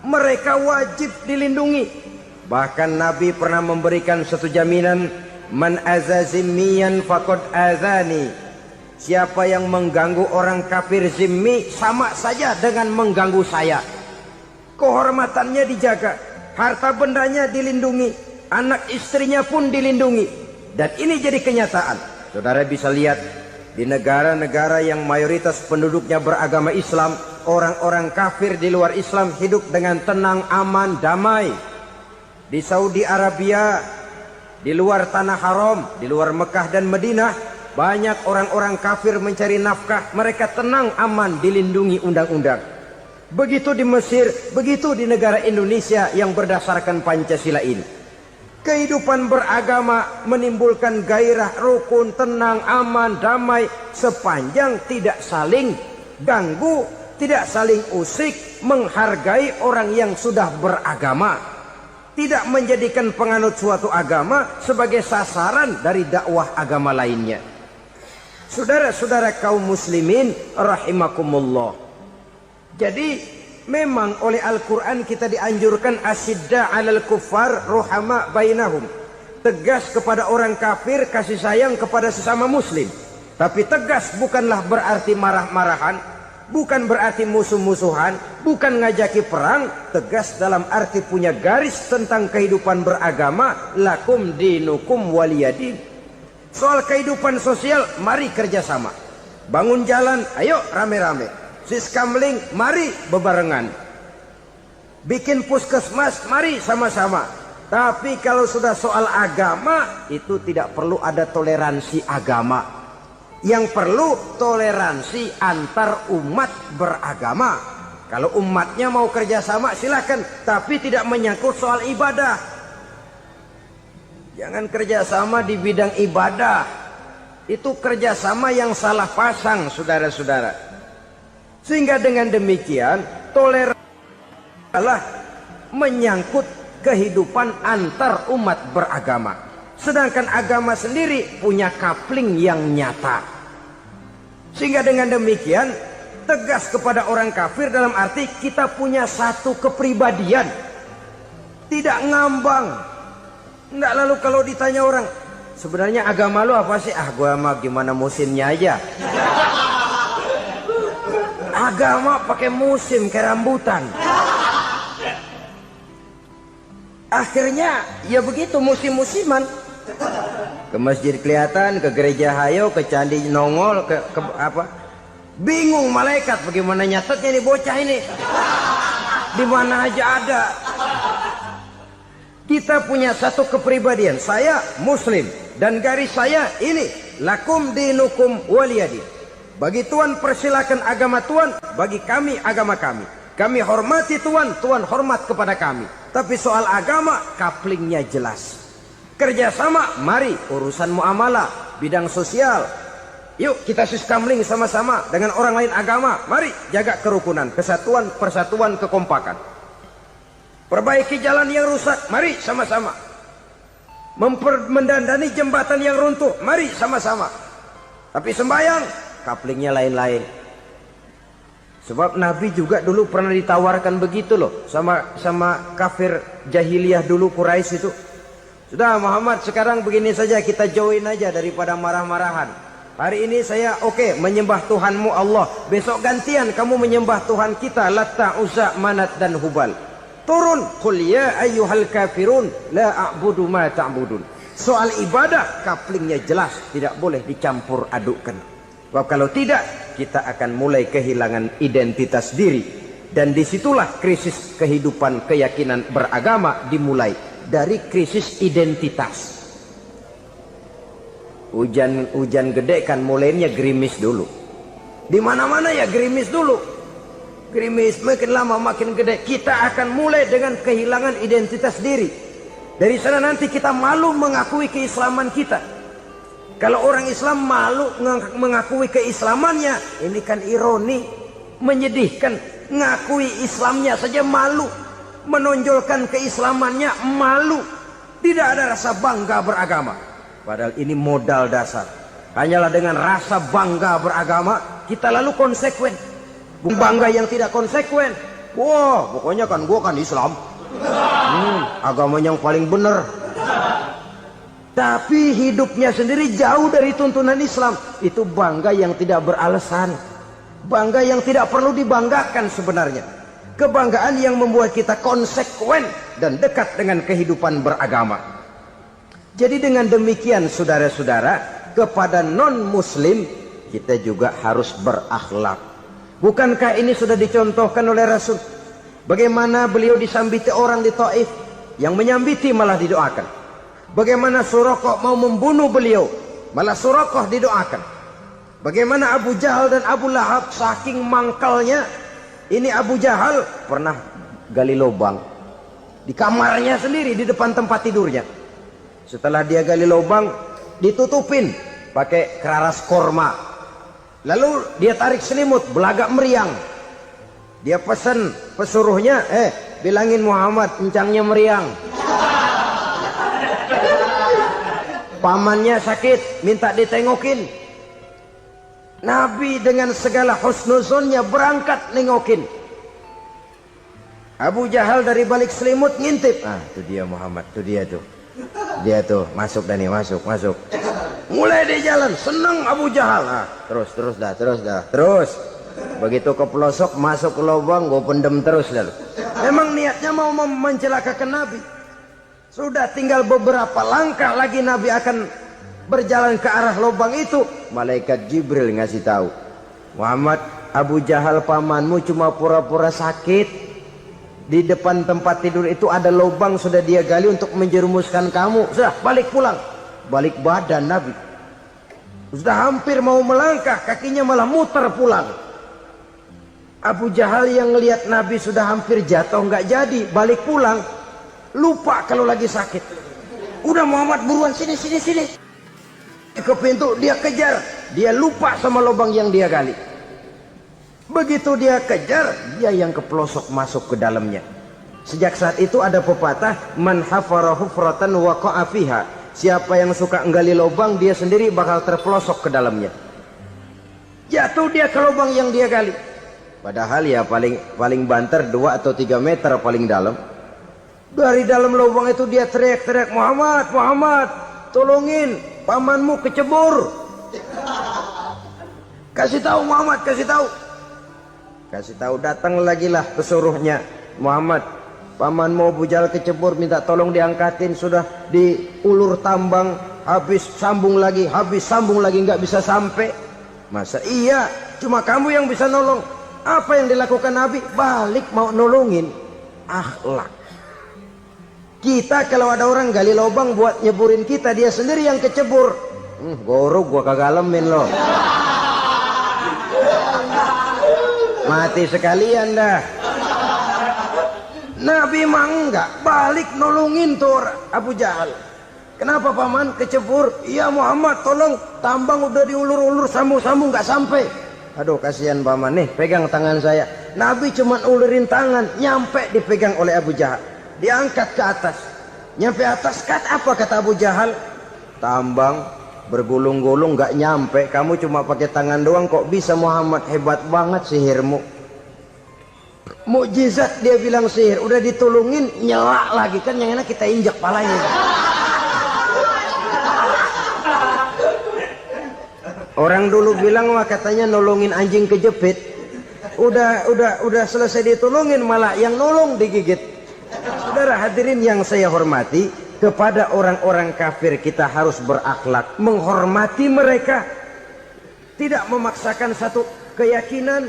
Mereka wajib dilindungi. Bahkan Nabi pernah memberikan satu jaminan, man aza zimmiyan faqad azani. Siapa yang mengganggu orang kafir zimmi sama saja dengan mengganggu saya. Kehormatannya dijaga, harta bendanya dilindungi, anak istrinya pun dilindungi. Dan ini jadi kenyataan. Saudara bisa lihat di negara-negara yang mayoritas penduduknya beragama Islam, orang-orang kafir di luar Islam hidup dengan tenang, aman, damai. Di Saudi Arabia, di luar tanah haram, di luar Mekah dan Madinah, banyak orang-orang kafir mencari nafkah. Mereka tenang, aman, dilindungi undang-undang. Begitu di Mesir, begitu di negara Indonesia yang berdasarkan Pancasila ini. Kehidupan beragama menimbulkan gairah, rukun, tenang, aman, damai, sepanjang tidak saling ganggu, tidak saling usik, menghargai orang yang sudah beragama, tidak menjadikan penganut suatu agama sebagai sasaran dari dakwah agama lainnya. Saudara-saudara kaum muslimin rahimakumullah. Jadi memang oleh Al-Quran kita dianjurkan asyidda 'alal kuffar ruhama bainahum. Tegas kepada orang kafir, kasih sayang kepada sesama muslim. Tapi tegas bukanlah berarti marah-marahan, bukan berarti musuh-musuhan, bukan ngajaki perang. Tegas dalam arti punya garis tentang kehidupan beragama, lakum dinukum waliyadin. Soal kehidupan sosial, mari kerjasama. Bangun jalan, ayo rame-rame. Siskamling, mari bebarengan. Bikin puskesmas, mari sama-sama. Tapi kalau sudah soal agama, itu tidak perlu ada toleransi agama. Yang perlu toleransi antar umat beragama. Kalau umatnya mau kerjasama silakan, tapi tidak menyangkut soal ibadah. Jangan kerjasama di bidang ibadah. Itu kerjasama yang salah pasang, saudara-saudara. Sehingga dengan demikian toleransi adalah menyangkut kehidupan antar umat beragama. Sedangkan agama sendiri punya coupling yang nyata. Sehingga dengan demikian tegas kepada orang kafir dalam arti kita punya satu kepribadian. Tidak ngambang. Enggak, lalu kalau ditanya orang, sebenarnya agama lu apa sih? Ah, gua mah gimana musimnya aja. Agama pakai musim kayak rambutan. Akhirnya ya begitu, musim-musiman. Ke masjid kelihatan, ke gereja hayo, ke candi nongol, ke apa? Bingung malaikat bagaimana nyatetnya nih bocah ini. Di mana aja ada. Kita punya satu kepribadian. Saya Muslim dan garis saya ini, lakum dinukum waliyadi. Bagi Tuhan persilakan agama Tuhan, bagi kami agama kami. Kami hormati Tuhan, Tuhan hormat kepada kami. Tapi soal agama, couplingnya jelas. Kerjasama, mari urusan muamalah, bidang sosial. Yuk kita siskamling sama-sama dengan orang lain agama. Mari jaga kerukunan, kesatuan, persatuan, kekompakan. Perbaiki jalan yang rusak, mari sama-sama. Mendandani jembatan yang runtuh, mari sama-sama. Tapi sembahyang, couplingnya lain-lain. Sebab Nabi juga dulu pernah ditawarkan begitu loh sama kafir jahiliyah dulu, Quraisy itu. Sudah Muhammad, sekarang begini saja, kita join aja daripada marah-marahan. Hari ini saya oke, menyembah Tuhanmu Allah. Besok gantian kamu menyembah Tuhan kita, Latta, Uzza, Manat dan Hubal. Turun, qul ya ayyuhal kafirun la a'budu ma ta'budun. Soal ibadah couplingnya jelas, tidak boleh dicampur adukkan. Sebab kalau tidak, kita akan mulai kehilangan identitas diri. Dan disitulah krisis kehidupan keyakinan beragama dimulai. Dari krisis identitas. Hujan gede kan mulainya gerimis dulu. Di mana-mana ya gerimis dulu. Gerimis makin lama makin gede. Kita akan mulai dengan kehilangan identitas diri. Dari sana nanti kita malu mengakui keislaman kita. Kalau orang Islam malu mengakui keislamannya, ini kan ironi, menyedihkan. Ngakui Islamnya saja malu. Menonjolkan keislamannya malu. Tidak ada rasa bangga beragama. Padahal ini modal dasar. Hanyalah dengan rasa bangga beragama kita lalu konsekuen. Bukan bangga yang tidak konsekuen. Wah, pokoknya kan gua kan Islam. Agama yang paling benar. Tapi hidupnya sendiri jauh dari tuntunan Islam. Itu bangga yang tidak beralasan. Bangga yang tidak perlu dibanggakan sebenarnya. Kebanggaan yang membuat kita konsekuen dan dekat dengan kehidupan beragama. Jadi dengan demikian saudara-saudara, kepada non-muslim kita juga harus berakhlak. Bukankah ini sudah dicontohkan oleh Rasul? Bagaimana beliau disambiti orang di Taif, yang menyambiti malah didoakan. Bagaimana Suraqah mau membunuh beliau, malah Suraqah didoakan. Bagaimana Abu Jahal dan Abu Lahab saking mangkalnya. Ini Abu Jahal pernah gali lubang di kamarnya sendiri, di depan tempat tidurnya. Setelah dia gali lubang, ditutupin pakai keraras korma. Lalu dia tarik selimut, belagak meriang. Dia pesan pesuruhnya, bilangin Muhammad encangnya meriang. Pamannya sakit, minta ditengokin. Nabi dengan segala husnuzonnya berangkat nengokin. Abu Jahal dari balik selimut ngintip. Ah, itu dia Muhammad, itu dia tuh. Dia tuh, masuk dah nih, masuk. Mulai di jalan, senang Abu Jahal. Ah, terus dah. Begitu ke pelosok, masuk ke lubang, gue pendem terus dah. Memang niatnya mau mencelakakan Nabi. Sudah tinggal beberapa langkah lagi Nabi akan berjalan ke arah lubang itu, malaikat Jibril ngasih tahu, Muhammad, Abu Jahal pamanmu cuma pura-pura sakit. Di depan tempat tidur itu ada lubang sudah dia gali untuk menjerumuskan kamu. Sudah, balik pulang. Balik badan Nabi. Sudah hampir mau melangkah, kakinya malah muter pulang. Abu Jahal yang ngelihat Nabi sudah hampir jatuh nggak jadi, balik pulang, lupa kalau lagi sakit. Udah Muhammad buruan sini. Ke pintu dia kejar, dia lupa sama lubang yang dia gali. Begitu dia kejar, dia yang kepelosok masuk ke dalamnya. Sejak saat itu ada pepatah, man hafara hufratan waqa'a fiha. Siapa yang suka nggali lubang, dia sendiri bakal terpelosok ke dalamnya. Jatuh dia ke lubang yang dia gali. Padahal ya paling banter 2 atau 3 meter paling dalam. Dari dalam lubang itu dia teriak-teriak, Muhammad, tolongin, pamanmu kecebur. Kasih tahu Muhammad, kasih tahu. Datang lagi lah pesuruhnya, Muhammad, pamanmu Abu Jahal kecebur, minta tolong diangkatin. Sudah diulur tambang, habis sambung lagi, nggak bisa sampai. Masa iya, cuma kamu yang bisa nolong. Apa yang dilakukan Nabi? Balik mau nolongin. Akhlak. Kita kalau ada orang gali lubang buat nyeburin kita, dia sendiri yang kecebur. Gorok gua kagak lemin loh. Mati sekalian dah. Nabi mah enggak, balik nolongin tuh Abu Jahal. Kenapa paman kecebur? Iya Muhammad, tolong, tambang udah diulur-ulur, sambung-sambung nggak sampai. Aduh kasihan paman, nih pegang tangan saya. Nabi cuma ulurin tangan, nyampe dipegang oleh Abu Jahal, diangkat ke atas. Nyampe atas, apa kata Abu Jahal? Tambang bergulung-gulung nggak nyampe, kamu cuma pakai tangan doang kok bisa Muhammad, hebat banget sihirmu. Mukjizat dia bilang sihir, udah ditolongin nyela lagi, kan yang enak kita injak palanya. Orang dulu bilang wah katanya nolongin anjing kejepit, udah selesai ditolongin malah yang nolong digigit. Saudara hadirin yang saya hormati, kepada orang-orang kafir kita harus berakhlak, menghormati mereka, tidak memaksakan satu keyakinan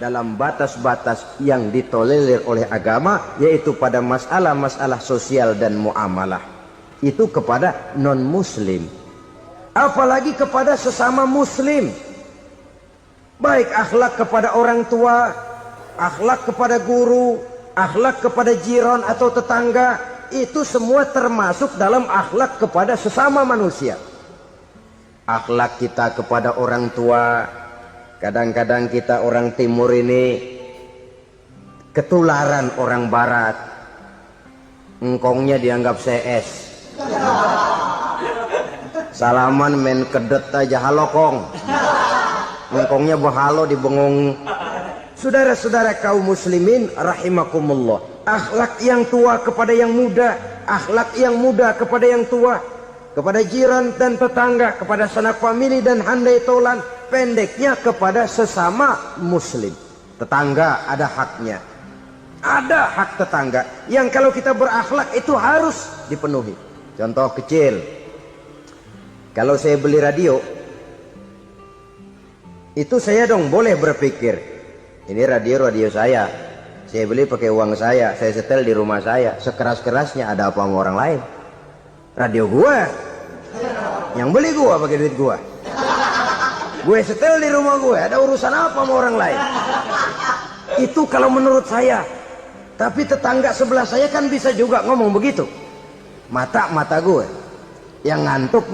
dalam batas-batas yang ditolerir oleh agama, yaitu pada masalah-masalah sosial dan muamalah. Itu kepada non-muslim, apalagi kepada sesama muslim. Baik akhlak kepada orang tua, akhlak kepada guru, akhlak kepada jiran atau tetangga, itu semua termasuk dalam akhlak kepada sesama manusia. Akhlak kita kepada orang tua, kadang-kadang kita orang timur ini ketularan orang barat. Engkongnya dianggap CS, salaman main kedet aja, halo kong. Engkongnya berhalo di bengong. Saudara-saudara kaum muslimin rahimakumullah, akhlak yang tua kepada yang muda, akhlak yang muda kepada yang tua, kepada jiran dan tetangga, kepada sanak famili dan handai tolan, pendeknya kepada sesama muslim. Tetangga ada haknya, ada hak tetangga yang kalau kita berakhlak itu harus dipenuhi. Contoh kecil, kalau saya beli radio, itu saya dong boleh berpikir, ini radio saya beli pakai uang saya setel di rumah saya, sekeras-kerasnya ada apa sama orang lain? Radio gua, yang beli gua pakai duit gua, gue setel di rumah gue, ada urusan apa sama orang lain? Itu kalau menurut saya. Tapi tetangga sebelah saya kan bisa juga ngomong begitu. Mata gue, yang ngantuk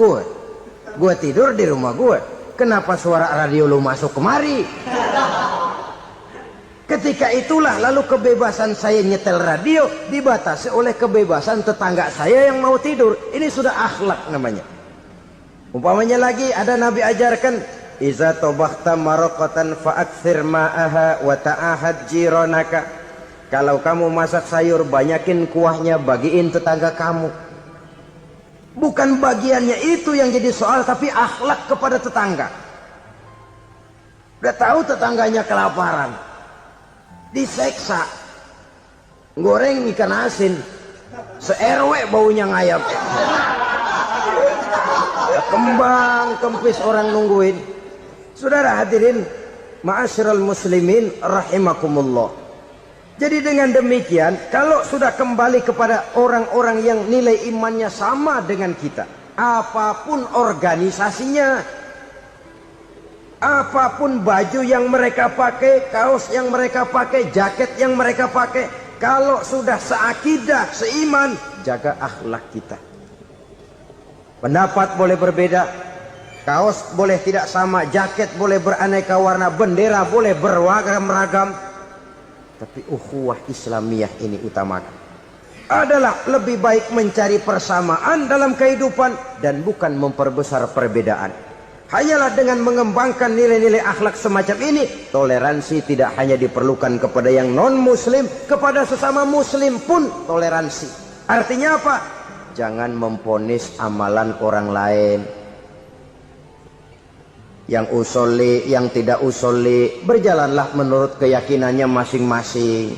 gue tidur di rumah gue, kenapa suara radio lu masuk kemari? Ketika itulah lalu kebebasan saya nyetel radio dibatasi oleh kebebasan tetangga saya yang mau tidur. Ini sudah akhlak namanya. Umpamanya lagi ada Nabi ajarkan, iza tobakhta maraqatan fa'akthir ma'aha wa ta'ahad jiranaka. Kalau kamu masak sayur, banyakin kuahnya, bagiin tetangga kamu. Bukan bagiannya itu yang jadi soal, tapi akhlak kepada tetangga. Udah tahu tetangganya kelaparan, diseksa, goreng ikan asin, se-RW baunya ngayap, kembang kempis orang nungguin. Saudara hadirin ma'asyiral muslimin rahimakumullah. Jadi dengan demikian, kalau sudah kembali kepada orang-orang yang nilai imannya sama dengan kita, apapun organisasinya, Apapun baju yang mereka pakai, kaos yang mereka pakai, jaket yang mereka pakai, kalau sudah seakidah, seiman, jaga akhlak kita. Pendapat boleh berbeda, kaos boleh tidak sama, jaket boleh beraneka warna, bendera boleh beragam-ragam, tapi ukhuwah Islamiyah ini utamakan. Adalah lebih baik mencari persamaan dalam kehidupan dan bukan memperbesar perbedaan. Hanyalah dengan mengembangkan nilai-nilai akhlak semacam ini, toleransi tidak hanya diperlukan kepada yang non-muslim, kepada sesama muslim pun toleransi. Artinya apa? Jangan memponis amalan orang lain. Yang usoli, yang tidak usoli, berjalanlah menurut keyakinannya masing-masing.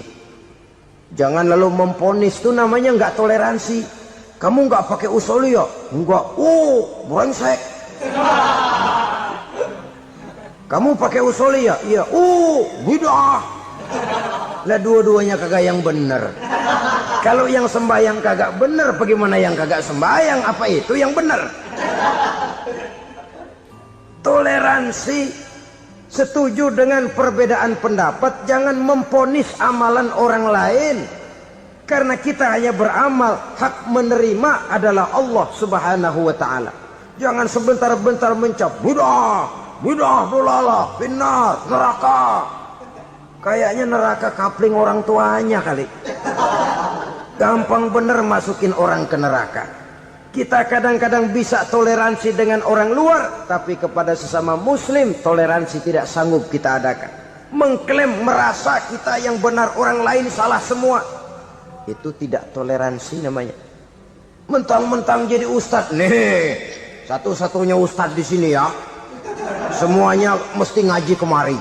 Jangan lalu memponis, itu namanya nggak toleransi. Kamu nggak pakai usoli ya? Enggak. Brengsek. Kamu pakai usoli ya? Iya. Bidah. Lah dua-duanya kagak yang bener. Kalau yang sembahyang kagak bener, bagaimana yang kagak sembahyang? Apa itu yang bener? Toleransi, setuju dengan perbedaan pendapat, jangan memponis amalan orang lain. Karena kita hanya beramal, hak menerima adalah Allah Subhanahu wa ta'ala. Jangan sebentar-bentar mencap bidah, dolalah, finnar, neraka. Kayaknya neraka kapling orang tuanya kali. Gampang bener masukin orang ke neraka. Kita kadang-kadang bisa toleransi dengan orang luar, tapi kepada sesama muslim toleransi tidak sanggup kita adakan. Mengklaim merasa kita yang benar, orang lain salah semua, itu tidak toleransi namanya. Mentang-mentang jadi ustadz nih, satu-satunya ustadz di sini ya, semuanya mesti ngaji kemari.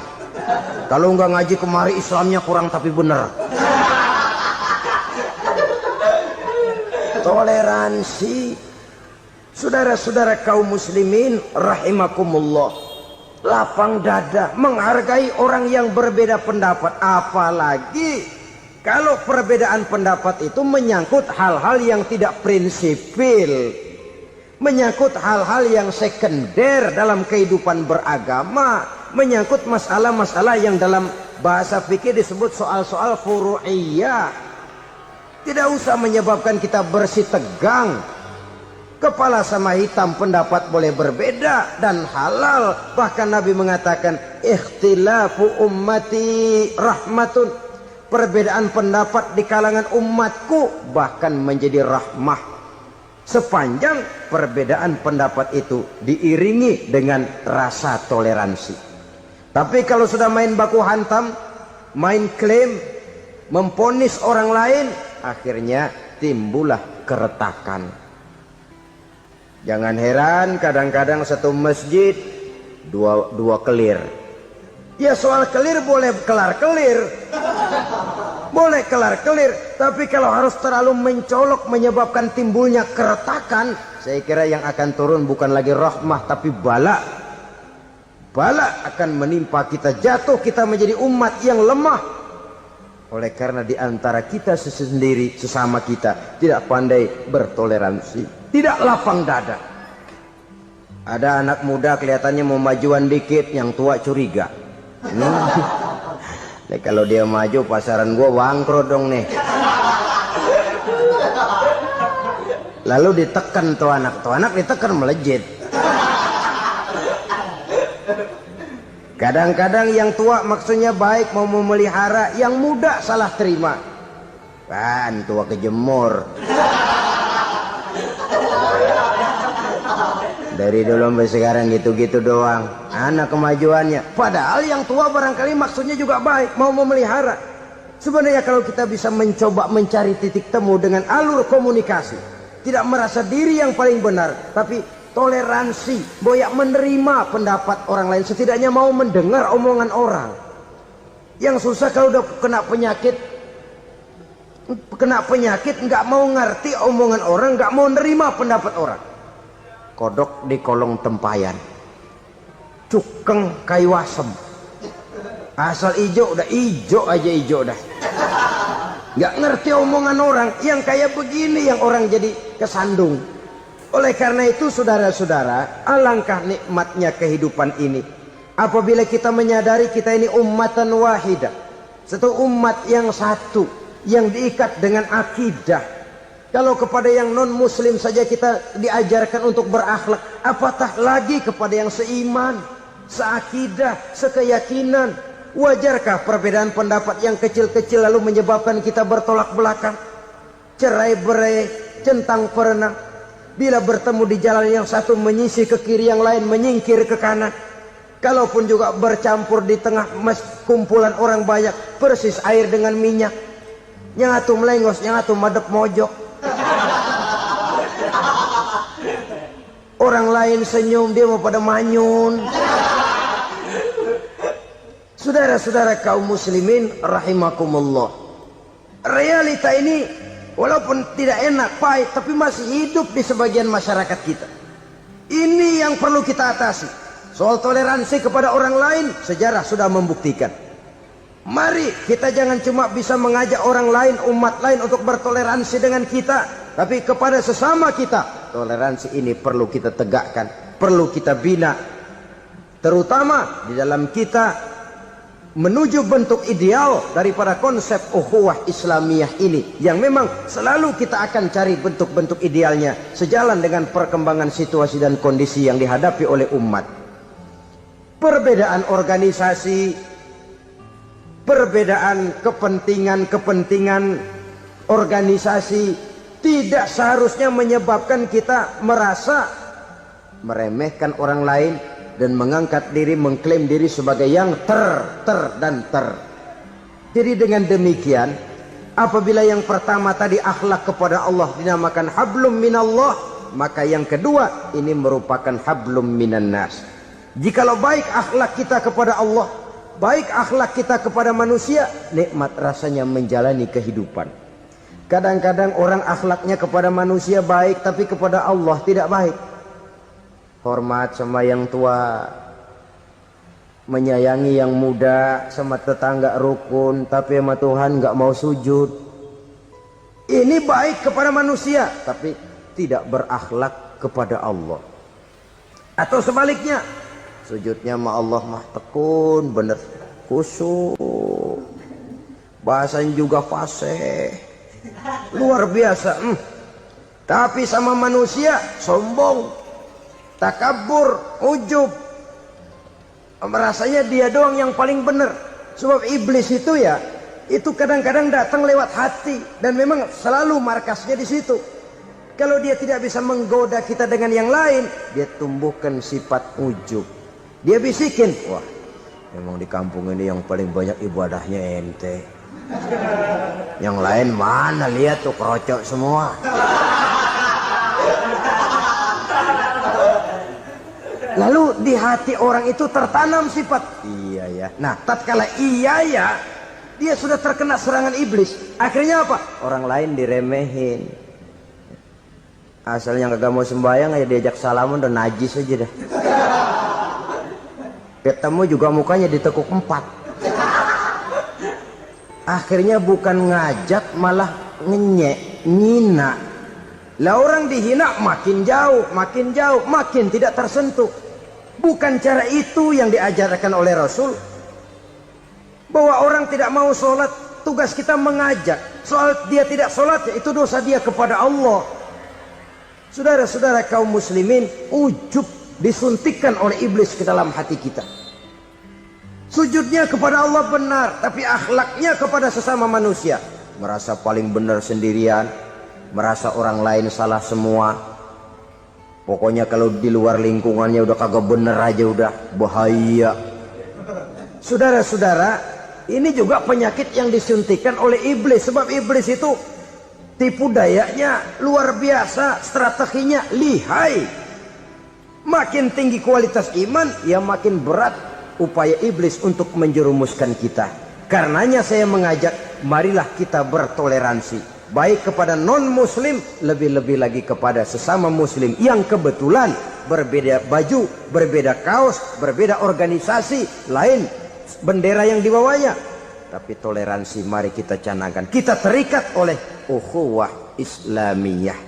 Kalau nggak ngaji kemari, Islamnya kurang tapi bener. Toleransi. Saudara-saudara kaum muslimin rahimakumullah, lapang dada menghargai orang yang berbeda pendapat, apalagi kalau perbedaan pendapat itu menyangkut hal-hal yang tidak prinsipil, menyangkut hal-hal yang sekunder dalam kehidupan beragama, menyangkut masalah-masalah yang dalam bahasa fikih disebut soal-soal furu'iyah. Tidak usah menyebabkan kita bersih tegang. Kepala sama hitam pendapat boleh berbeda dan halal. Bahkan Nabi mengatakan ikhtilafu ummati rahmatun. Perbedaan pendapat di kalangan umatku bahkan menjadi rahmah, sepanjang perbedaan pendapat itu diiringi dengan rasa toleransi. Tapi kalau sudah main baku hantam, main klaim, memponis orang lain, akhirnya timbullah keretakan. Jangan heran kadang-kadang satu masjid dua kelir. Ya soal kelir boleh kelar-kelir, boleh kelar-kelir, tapi kalau harus terlalu mencolok menyebabkan timbulnya keretakan, saya kira yang akan turun bukan lagi rahmah tapi bala. Bala akan menimpa kita, jatuh kita menjadi umat yang lemah. Oleh karena di antara kita sendiri, sesama kita tidak pandai bertoleransi, tidak lapang dada. Ada anak muda kelihatannya mau majuan dikit, yang tua curiga. Kalau dia maju pasaran gua bangkrut dong nih. Lalu ditekan tuh anak ditekan melejit. Kadang-kadang yang tua maksudnya baik, mau memelihara, yang muda salah terima. Kan tua kejemur. Dari dulu sampai sekarang gitu-gitu doang, anak kemajuannya. Padahal yang tua barangkali maksudnya juga baik, mau memelihara. Sebenarnya kalau kita bisa mencoba mencari titik temu dengan alur komunikasi, tidak merasa diri yang paling benar, tapi toleransi, boyak menerima pendapat orang lain, setidaknya mau mendengar omongan orang. Yang susah kalau udah kena penyakit nggak mau ngerti omongan orang, nggak mau nerima pendapat orang. Kodok di kolong tempayan, cukeng kayu asem, asal ijo udah ijo aja ijo dah. Nggak ngerti omongan orang, yang kayak begini yang orang jadi kesandung. Oleh karena itu saudara-saudara, alangkah nikmatnya kehidupan ini. apabila kita menyadari kita ini ummatan wahidah, satu umat yang satu, yang diikat dengan akidah. Kalau kepada yang non muslim saja kita diajarkan untuk berakhlak, apatah lagi kepada yang seiman, seakidah, sekeyakinan. Wajarkah perbedaan pendapat yang kecil-kecil lalu menyebabkan kita bertolak belakang, cerai-berai, centang perenang? Bila bertemu di jalan yang satu menyisih ke kiri, yang lain menyingkir ke kanan. Kalaupun juga bercampur di tengah kumpulan orang banyak, persis air dengan minyak. Yang atu melengos, yang atu madep mojok. Orang lain senyum, dia mau pada manyun. Saudara-saudara kaum muslimin rahimakumullah, realita ini walaupun tidak enak, pahit, tapi masih hidup di sebagian masyarakat kita. Ini yang perlu kita atasi. Soal toleransi kepada orang lain, sejarah sudah membuktikan. Mari kita jangan cuma bisa mengajak orang lain, umat lain untuk bertoleransi dengan kita, tapi kepada sesama kita. Toleransi ini perlu kita tegakkan, perlu kita bina. Terutama di dalam kita menuju bentuk ideal daripada konsep ukhuwah Islamiyah ini, yang memang selalu kita akan cari bentuk-bentuk idealnya sejalan dengan perkembangan situasi dan kondisi yang dihadapi oleh umat. Perbedaan organisasi, perbedaan kepentingan organisasi tidak seharusnya menyebabkan kita merasa meremehkan orang lain dan mengangkat diri, mengklaim diri sebagai yang ter. Jadi dengan demikian, apabila yang pertama tadi akhlak kepada Allah dinamakan hablum minallah, maka yang kedua ini merupakan hablum minan nas. Jikalau baik akhlak kita kepada Allah, baik akhlak kita kepada manusia, nikmat rasanya menjalani kehidupan. Kadang-kadang orang akhlaknya kepada manusia baik, tapi kepada Allah tidak baik. Hormat sama yang tua, menyayangi yang muda, sama tetangga rukun, tapi sama Tuhan nggak mau sujud. Ini baik kepada manusia, tapi tidak berakhlak kepada Allah. Atau sebaliknya, sujudnya sama Allah mah tekun, bener khusyuk, bahasanya juga fasih, luar biasa. Tapi sama manusia sombong, takabur, ujub, merasanya dia doang yang paling benar. Sebab iblis itu ya, itu kadang-kadang datang lewat hati, dan memang selalu markasnya di situ. Kalau dia tidak bisa menggoda kita dengan yang lain, dia tumbuhkan sifat ujub. Dia bisikin, wah memang di kampung ini yang paling banyak ibadahnya ente. Yang lain mana, lihat tuh kerocok semua. Lalu di hati orang itu tertanam sifat iya ya. Nah, tatkala iya ya, dia sudah terkena serangan iblis. Akhirnya apa? Orang lain diremehin. Asal yang kagak mau sembahyang aja diajak salaman udah najis aja dah. Ketemu juga mukanya ditekuk 4. Akhirnya bukan ngajak malah ngenyek, ngina. Lah orang dihina makin jauh, makin tidak tersentuh. Bukan cara itu yang diajarkan oleh Rasul. Bahwa orang tidak mau sholat, tugas kita mengajak. Soal dia tidak sholat, ya itu dosa dia kepada Allah. Saudara-saudara kaum muslimin, ujub disuntikkan oleh iblis ke dalam hati kita. Sujudnya kepada Allah benar, tapi akhlaknya kepada sesama manusia merasa paling benar sendirian, merasa orang lain salah semua. Pokoknya kalau di luar lingkungannya udah kagak bener aja udah bahaya. Saudara-saudara, ini juga penyakit yang disuntikan oleh iblis. Sebab iblis itu tipu dayanya luar biasa, strateginya lihai. Makin tinggi kualitas iman, ya makin berat upaya iblis untuk menjerumuskan kita. Karenanya saya mengajak, marilah kita bertoleransi. Baik kepada non-muslim, lebih-lebih lagi kepada sesama muslim yang kebetulan berbeda baju, berbeda kaos, berbeda organisasi, lain bendera yang dibawanya. Tapi toleransi mari kita canangkan. Kita terikat oleh ukhuwah Islamiyah.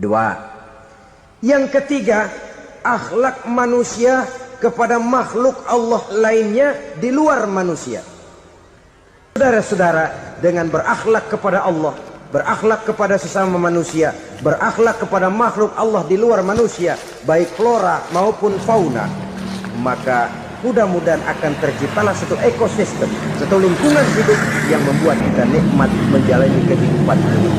2. Yang ketiga, akhlak manusia kepada makhluk Allah lainnya di luar manusia. Saudara-saudara, dengan berakhlak kepada Allah, berakhlak kepada sesama manusia, berakhlak kepada makhluk Allah di luar manusia, baik flora maupun fauna, maka mudah-mudahan akan terciptalah satu ekosistem, satu lingkungan hidup yang membuat kita nikmat menjalani kehidupan ini.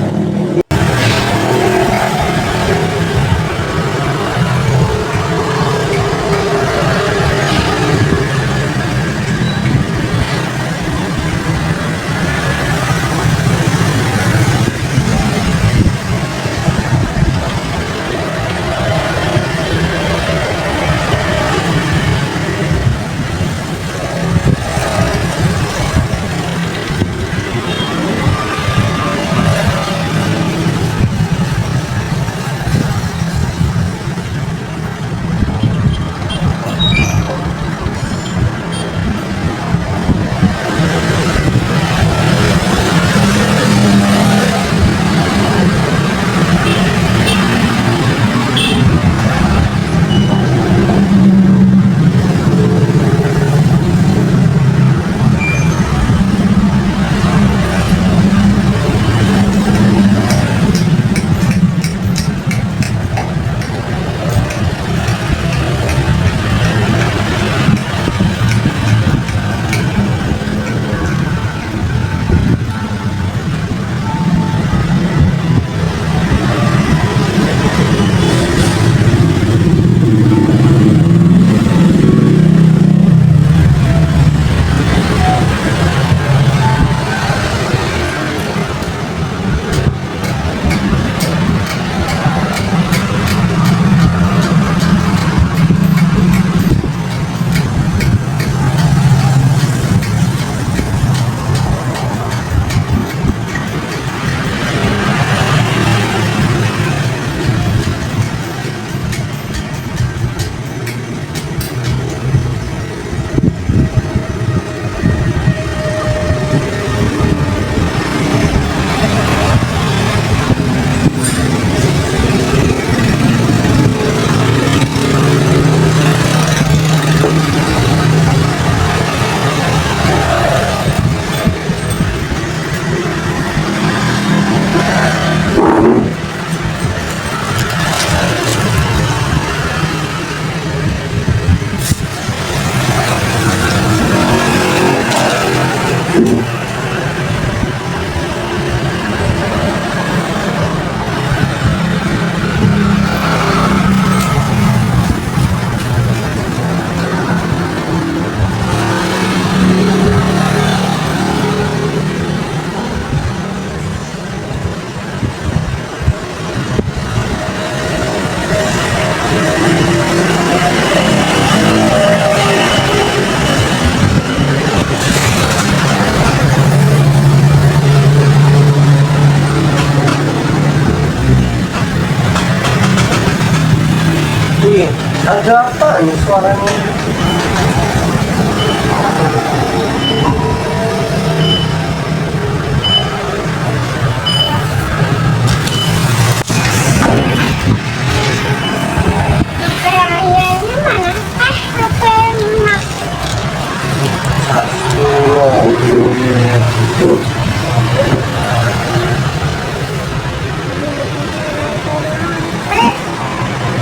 Ada apa ini suaranya?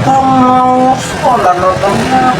Kamu sekolah nontonnya